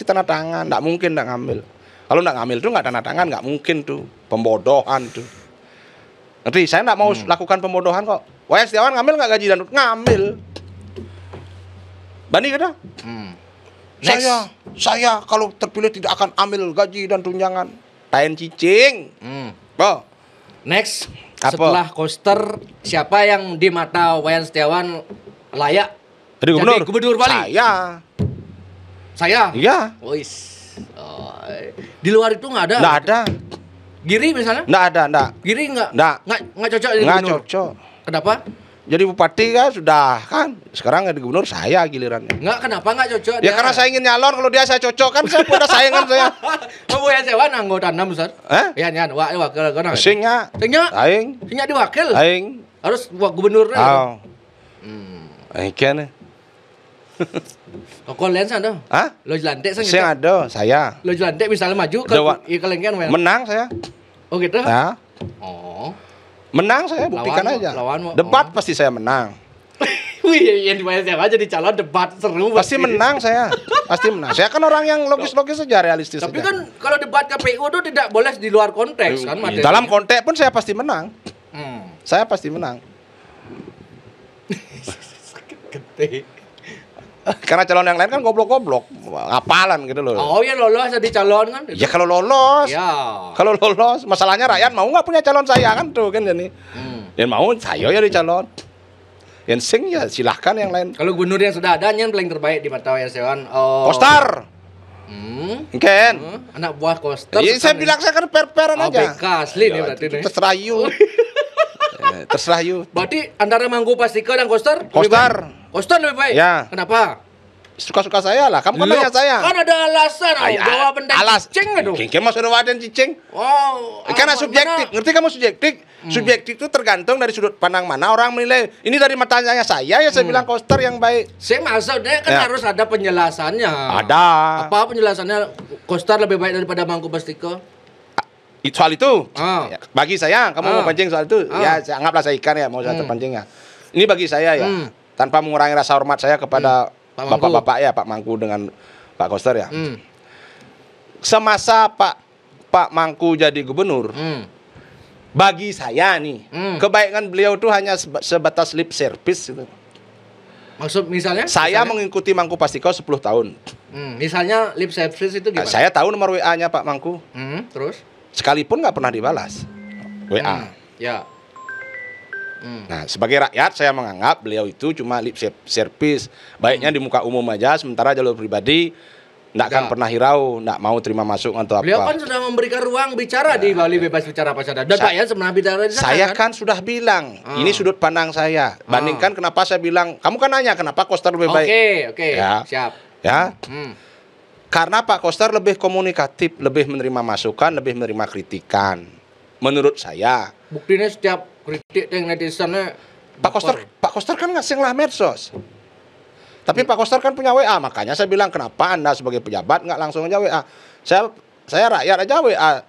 tanda tangan, nggak mungkin nggak ngambil. Kalau nggak ngambil tuh nggak tanda tangan, nggak mungkin tuh, pembodohan tuh. Nanti saya nggak mau lakukan pembodohan kok. Wah Setiawan ngambil nggak gaji dan ngambil. Bani kata, saya kalau terpilih tidak akan ambil gaji dan tunjangan. Tain cicing. Next. Setelah Koster, siapa yang di mata Wayan Setiawan layak jadi gubernur Bali? Saya? Iya. Di luar itu nggak ada? Nggak ada. Giri misalnya? Nggak ada. Giri nggak cocok jadi nggak gubernur? Cocok. Kenapa? Jadi bupati kan sudah kan. Sekarang jadi gubernur saya gilirannya. Kenapa nggak cocok? Ya karena saya ingin nyalon, kalau dia saya cocok kan saya punya saingan saya. Wayan Setiawan anggota 6 besar. Ya wakil kan. Singnya. Aing. Singnya diwakil. Aing. Harus gubernurnya. Kan. Kok lain sana? Hah? Lo Jelantik sing ada saya. Lo Jelantik misalnya maju ke kelengkian menang saya. Oh gitu? Ya. Menang saya, buktikan aja. Debat pasti saya menang. Wih, yang dibayar siapa jadi calon debat seru. Pasti menang saya. Pasti menang. Saya kan orang yang logis-logis saja, realistis. Tapi saja. kan kalau debat KPU itu tidak boleh di luar konteks kan materinya. Dalam konteks pun saya pasti menang. Saya pasti menang. Gede. Karena calon yang lain kan goblok-goblok, ngapalan gitu loh. Oh ya lolos jadi calon kan? Ya kalau lolos. Ya. Kalau lolos, masalahnya rakyat mau nggak punya calon saya kan tuh kan jadi. Yang mau saya jadi calon. Yang sing ya silahkan yang lain. Kalau gubernur yang sudah ada yang paling terbaik di mata Wayan Setiawan. Koster. Ken. Anak buah Koster. Iya, saya bilang saya kan per-peran aja. BK asli nih berarti nih. Terserah you. Terserah you. Berarti antara Mangku Pastika dan Koster? Koster lebih baik? Ya. Kenapa? Suka-suka saya lah, kamu kan nanya saya. Kan ada alasan, jawaban dan cicing itu. Cicing mas ada wadah cicing. Oh. Karena subjektif, ngerti kamu subjektif? Subjektif itu tergantung dari sudut pandang mana orang menilai. Ini dari matanya saya ya saya bilang Koster yang baik. Saya maksudnya kan harus ada penjelasannya. Ada. Apa penjelasannya Koster lebih baik daripada Mangku Pastika? Soal itu, bagi saya, kamu mau pancing soal itu, ya anggaplah saya ikan ya, mau saya terpancing ya. Ini bagi saya ya, tanpa mengurangi rasa hormat saya kepada bapak-bapak ya, Pak Mangku dengan Pak Koster ya. Semasa Pak Mangku jadi gubernur, bagi saya nih, kebaikan beliau itu hanya sebatas lip service gitu. Maksud misalnya? Saya mengikuti Mangku Pastika 10 tahun. Misalnya lip service itu gimana? Saya tahu nomor WA-nya Pak Mangku. Terus? Sekalipun nggak pernah dibalas WA. Ya. Nah, sebagai rakyat saya menganggap beliau itu cuma lip service, baiknya di muka umum aja, sementara jalur pribadi nggak akan pernah hirau, nggak mau terima masuk atau apa. Beliau kan sudah memberikan ruang bicara di Bali, bebas bicara apa saja. Dan Pak Yan sebenarnya bicara di sana. Saya kan sudah bilang, ini sudut pandang saya. Bandingkan kenapa saya bilang, kamu kan nanya kenapa Koster lebih baik. Oke, ya. Siap. Ya. Karena Pak Koster lebih komunikatif, lebih menerima masukan, lebih menerima kritikan. Menurut saya. Buktinya setiap kritik yang netizennya Pak Koster kan nggak singlah medsos. Tapi Pak Koster kan punya WA, makanya saya bilang kenapa Anda sebagai pejabat nggak langsung aja WA. Saya rakyat aja WA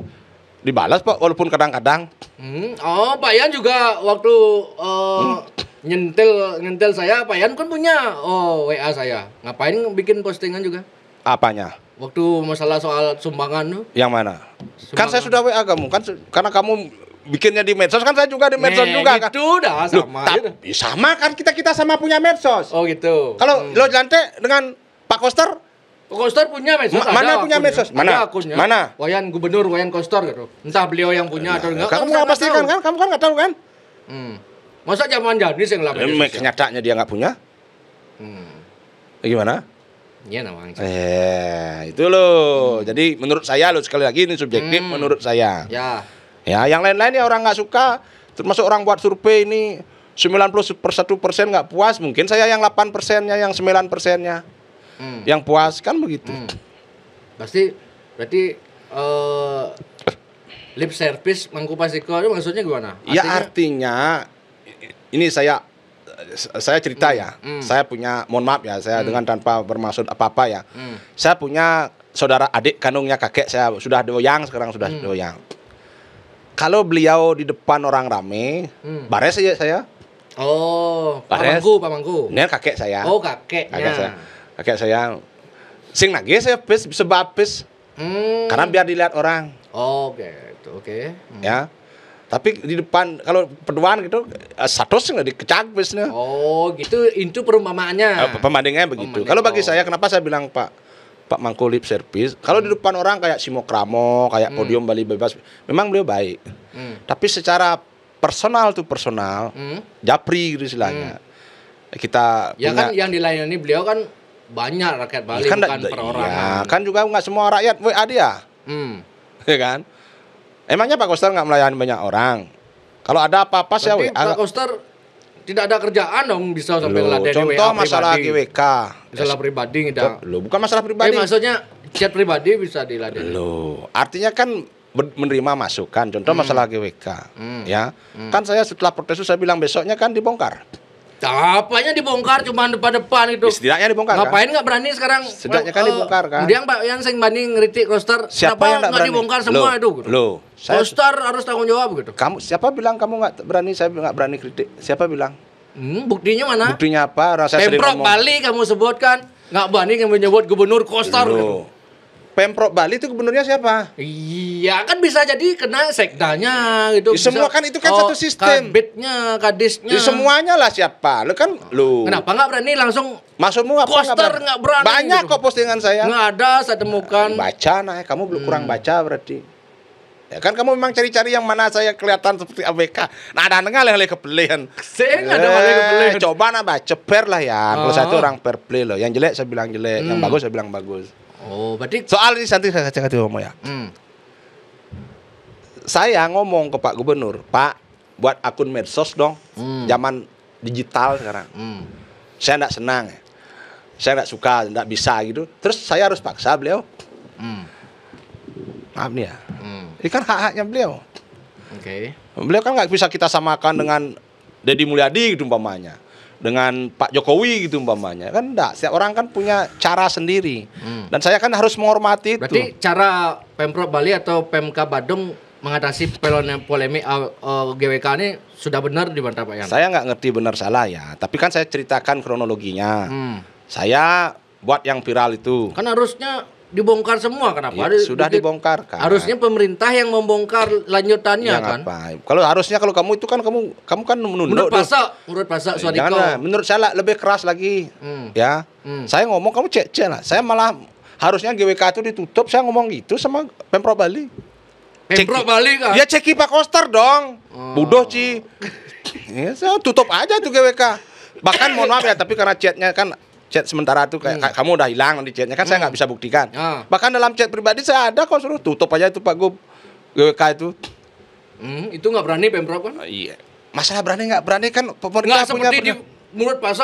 dibalas Pak, walaupun kadang-kadang. Pak Yan juga waktu nyentil saya, Pak Yan kan punya WA saya. Ngapain bikin postingan juga? Apanya? Waktu masalah soal sumbangan tuh. Yang mana? Kan saya sudah WA kamu kan, karena kamu bikinnya di medsos kan, saya juga di medsos juga kan. Itu dah sama. Sama kan, kita sama punya medsos. Oh gitu. Kalau lo lantai dengan Pak Koster, Pak Koster punya medsos. Mana punya medsos? Mana? Ada akunnya. Mana? Wayan Gubernur, Wayan Koster gitu. Entah beliau yang punya atau enggak. Kamu nggak pastikan kan? Kamu kan nggak tahu kan? Masa zaman Janis yang lapor? Kenyataannya dia nggak punya. Gimana? Iya namanya. Itu loh. Jadi menurut saya loh, sekali lagi ini subjektif menurut saya. Ya, yang lain-lain ya orang nggak suka, termasuk orang buat survei ini 91% nggak puas, mungkin saya yang 8%-nya, yang 9%-nya yang puas, kan begitu. Berarti lip service Mangku Pastika itu maksudnya gimana? Artinya ini saya cerita ya. Saya punya, mohon maaf ya, saya dengan tanpa bermaksud apa-apa ya. Saya punya saudara adik kandungnya kakek saya, sudah doyang sekarang, sudah doyang. Kalau beliau di depan orang rame, bares saja saya. Pak Mangku. Ini kakek saya. Kakeknya. Kakek saya. Sing nagih saya sebab habis. Karena biar dilihat orang. Oke. Ya. Tapi di depan kalau perduaan gitu satu sih nggak dikecak bisnya. Gitu, itu perumpamaannya. Pembandingnya begitu. Kalau bagi saya, kenapa saya bilang Pak Mangku lip service, kalau di depan orang kayak Simokramo, kayak podium Bali Bebas, memang beliau baik. Tapi secara personal tuh personal, japri gitu istilahnya. Kita ya punya, kan yang dilayani beliau kan banyak rakyat Bali, kan bukan perorangan. Kan juga nggak semua rakyat WA dia. Ya kan? Emangnya Pak Koster nggak melayani banyak orang? Kalau ada apa-apa saya WA. Pak Koster tidak ada kerjaan dong bisa sampai ngeladenin WA. Contoh masalah GWK. Masalah pribadi gitu. Bukan masalah pribadi. Maksudnya chat pribadi bisa diladenin. Artinya kan menerima masukan. Contoh masalah GWK. Ya. Kan saya setelah protes itu saya bilang besoknya kan dibongkar. Apanya dibongkar, cuma depan-depan itu. Setidaknya dibongkar. Ngapain nggak berani sekarang? Setidaknya kan dibongkar kan. Kemudian Pak yang sing banding ngeritik Koster, siapa yang nggak dibongkar semua itu? Gitu. Koster harus tanggung jawab gitu. Kamu siapa bilang kamu nggak berani? Saya nggak berani kritik. Siapa bilang? Buktinya mana? Buktinya apa? Pemprov Bali kamu sebutkan, nggak berani kamu menyebut Gubernur Koster. Gitu. Pemprov Bali itu gubernurnya siapa? Iya kan bisa jadi kena sekdanya gitu. Semua kan itu kan satu sistem. Kabitnya, kadisnya. Semuanya lah siapa? Kenapa nggak berani langsung? Maksudmu apa? Koster nggak berani. Banyak gitu. kok postingan saya. Nggak ada, saya temukan. Baca kamu belum kurang baca berarti. Ya kan kamu memang cari-cari yang mana saya kelihatan seperti ABK. Nah, ada nengah yang kepelian. Saya nggak ada yang kepelian. Coba nambah ceper lah ya. Kalau saya itu orang fair play loh. Yang jelek saya bilang jelek, yang bagus saya bilang bagus. Oh, berarti soal ini nanti saya ngomong ya. Saya ngomong ke Pak Gubernur, Pak, buat akun medsos dong. Zaman digital sekarang. Saya enggak senang. Saya enggak suka, enggak bisa gitu. Terus saya harus paksa beliau. Maaf nih ya. Ini kan hak-haknya beliau. Oke. Beliau kan nggak bisa kita samakan dengan Deddy Mulyadi gitu umpamanya, dengan Pak Jokowi gitu umpamanya. Kan enggak, setiap orang kan punya cara sendiri. Dan saya kan harus menghormati itu. Berarti cara Pemprov Bali atau Pemka Badung mengatasi polemik GWK ini sudah benar dibantah Pak Yan? Saya nggak ngerti benar salah ya, tapi kan saya ceritakan kronologinya. Saya buat yang viral itu. Kan harusnya dibongkar semua, kenapa? Ya, sudah dibongkar kan. Harusnya pemerintah yang membongkar lanjutannya ya, kan. Kalau harusnya kalau kamu itu kan kamu kan menunduk. Menurut Pak Suadiko. Jangan, menurut saya lebih keras lagi. Ya. Saya ngomong kamu cek lah. Saya malah harusnya GWK itu ditutup. Saya ngomong gitu sama Pemprov Bali. Pemprov Bali kan? Ya ceki Pak Koster dong. Budoh Ci. Ya, saya tutup aja tuh GWK. Bahkan mohon maaf ya, tapi karena chatnya kan chat sementara tuh kayak kamu udah hilang di chatnya kan saya nggak bisa buktikan. Bahkan dalam chat pribadi saya ada kok, suruh tutup aja itu Pak Gub GWK itu. Itu nggak berani Pemprov kan? Iya. Masalah berani nggak berani kan pemerintah nggak punya. Seperti di mulut Pak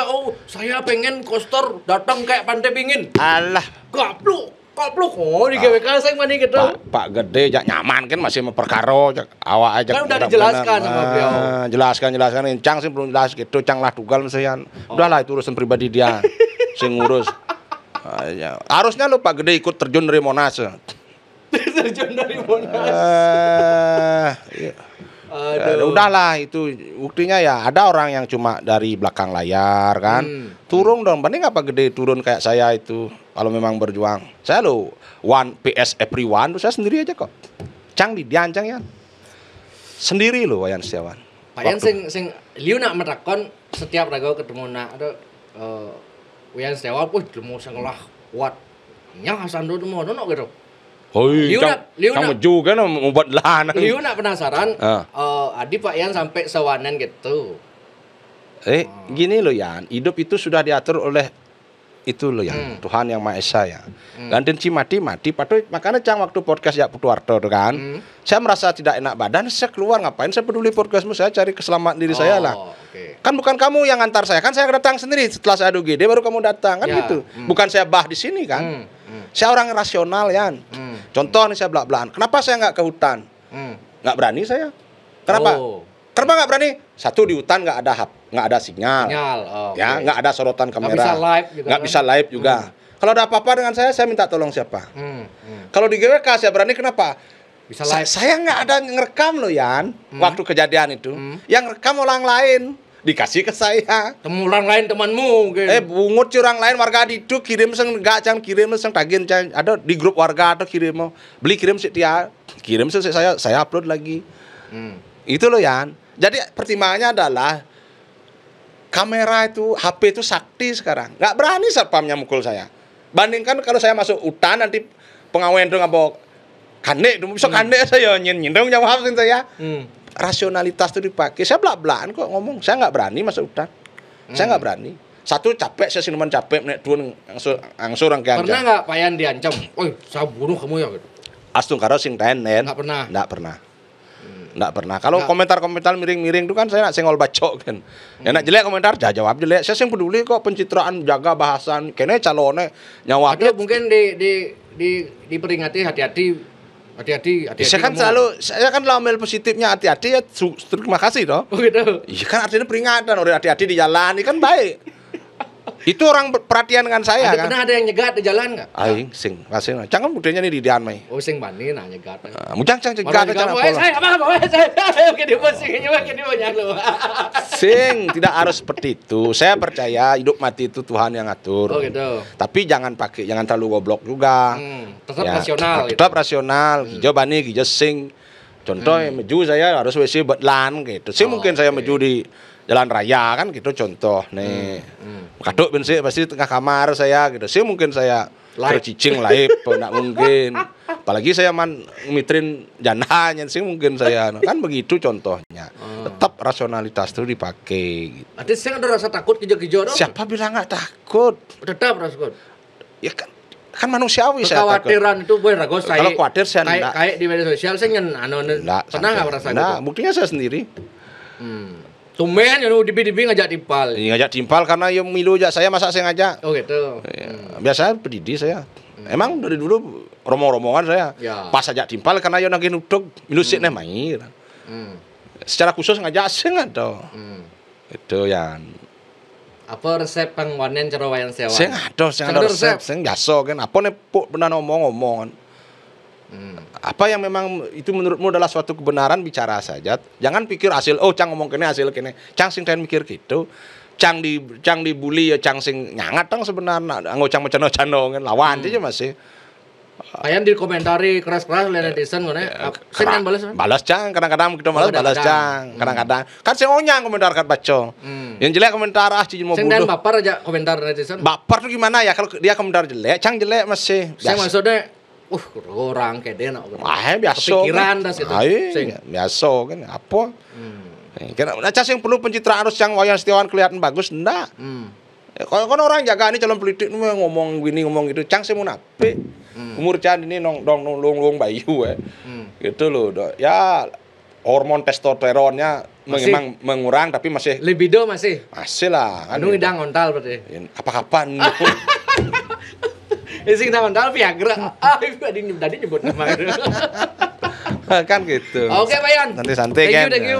saya pengen Koster datang kayak Pantai Pingin. Alah. Kapluk. Oh di GWK saya mani gitu. Pak Gede jak nyaman kan masih memperkaro awak aja. Kan udah dijelaskan sama beliau. Jelaskan Cang sih belum jelas gitu, Cang lah tugal misalnya. Udahlah itu urusan pribadi dia. Sing ngurus. Harusnya lo Pak Gede ikut terjun dari Monas. Terjun dari Monas. Udahlah itu buktinya ya ada orang yang cuma dari belakang layar kan. Turun dong, banding apa Gede turun kayak saya itu kalau memang berjuang. Saya lo one PS everyone tuh saya sendiri aja kok. Cang di diancang ya. Sendiri lo Wayan Setiawan. Pak Yan sing liu nak merakon setiap raga ketemu nak ada Wayan Setiawan pun demo sangalah kuat. Nya sando demo ono gitu. Hoi, kamu juga kan mau buat lahan. Liu nak penasaran, Adi Pak Yan sampai sewanan gitu. Gini loh Yan, hidup itu sudah diatur oleh itu loh Yan, Tuhan yang Maha Esa ya. Ganti mati, makanya Cang waktu podcast ya Putuarto tuh kan, saya merasa tidak enak badan, saya keluar ngapain saya peduli podcastmu, saya cari keselamatan diri saya lah. Kan bukan kamu yang antar saya, kan saya datang sendiri setelah saya adu GD baru kamu datang kan gitu. Bukan saya bah di sini kan. Saya orang rasional Yan. Contoh nih saya belak-belakan. Kenapa saya nggak ke hutan? Nggak berani saya. Kenapa? Kenapa nggak berani? Satu di hutan nggak ada sinyal. Ya nggak ada sorotan kamera. Nggak bisa live juga. Kalau ada apa-apa dengan saya minta tolong siapa? Kalau di GWK saya berani kenapa? Bisa live. Saya nggak ada ngerekam loh Yan. Waktu kejadian itu. Yang rekam orang lain. Dikasih ke saya. Temu orang lain temanmu mungkin. Bungut orang lain warga itu kirim Cang kirim tagin Cang ada di grup warga atau kirim kirim sih dia kirim sih saya upload lagi. Itu loh Yan. Jadi pertimbangannya adalah kamera itu HP itu sakti sekarang. Nggak berani satpamnya mukul saya. Bandingkan kalau saya masuk hutan nanti pengawen itu ngabok kandek itu bisa kandek saya nyendong jawab saya. Rasionalitas itu dipakai. Saya belak-belakan kok ngomong. Saya nggak berani masuk hutan. Saya nggak berani. Satu capek, saya sinuman capek naik turun angsur rangkaian. Pernah nggak Pak Yan diancam? Saya bunuh kamu ya gitu. Astung karo sing tenen. Nggak pernah. Nggak pernah. Kalau komentar-komentar miring-miring itu kan saya nak senggol bacok kan. Ya nak jelek komentar, jawab jelek. Saya sing peduli kok pencitraan, jaga bahasan. Kene calone nyawa. Ada mungkin diperingati hati-hati. Saya kan selalu ambil positifnya hati-hati ya terima kasih toh. Oh gitu. Iya kan artinya peringatan orang hati-hati di jalan ini kan baik. Itu orang perhatian dengan saya kan. Pernah ada yang nyegat di jalan enggak? Aing sing kasih. Jangan budenya ini di dian mai. Oh sing bani nah nyegat. Mujang cegat apa? Saya oke di posisinya makin banyak lu. Sing tidak harus seperti itu. Saya percaya hidup mati itu Tuhan yang ngatur. Oh gitu. Tapi jangan terlalu goblok juga. Tetap rasional. Tetap rasional. Hijau bani, hijau sing. Contoh meju saya harus WC betlan gitu. Sih mungkin saya meju di jalan raya kan gitu contoh nih. Kaduk bensin pasti tengah kamar saya gitu. Sih mungkin saya tercicing live, enggak mungkin. Apalagi saya mitrin jananya sih mungkin saya kan begitu contohnya. Tetap rasionalitas itu dipakai gitu. Berarti saya ada rasa takut kejo-kejo dong? Siapa bilang nggak takut? Tetap takut. Ya kan manusiawi saya takut. Kekhawatiran itu boleh ragu saya. Kalau khawatir saya enggak. Kayak di media sosial saya pernah nggak merasa gitu? Nah, buktinya saya sendiri. Tumben yang dipi-dipi ngajak timpal. Iya, ngajak timpal karena yang milu aja saya masa saya ngajak. Oh gitu. Biasa pedidi saya. Emang dari dulu rombongan saya. Ya. Pas ajak timpal karena yang nagih nuduk milu sik neh main. Secara khusus ngajak sing ada. Itu yang apa resep pangwanen cara wayang sewa? Sing ada resep, sing biasa kan. Apa nih puk pernah ngomong. Apa yang memang itu menurutmu adalah suatu kebenaran, bicara saja. Jangan pikir hasil, cang ngomong kene hasil kene. Cang sing ten mikir gitu. Cang dibully ya cang sing nyangat tang sebenarnya. Anggo cang macano-cano kan lawan aja masih. Kayak di komentari keras-keras oleh netizen ngene. Sing kan balas cang, kadang-kadang kita balas cang. Kadang-kadang kan sing onyang komentar kan baca. Yang jelek komentar cici mau bodoh. Sing dan baper aja komentar netizen. Baper tuh gimana ya kalau dia komentar jelek, cang jelek masih. Sing maksudnya orang kede nak. Biasa. Pikiran das itu. Biasa kan apa? Kena sing perlu pencitraan harus yang wayang Setiawan kelihatan bagus ndak. Kalau orang jaga ini calon politik ngomong gini ngomong gitu, cang sih munafik. Umur can ini nong bayu gitu loh. Ya hormon testosteronnya memang mengurang tapi masih libido masih lah. Anu ngidang ontal berarti. Apa-kapan. Sing ontal Viagra. Tadi nyebut nama. Kan gitu. Oke, Pak Yan. Santai-santai kan. Thank you.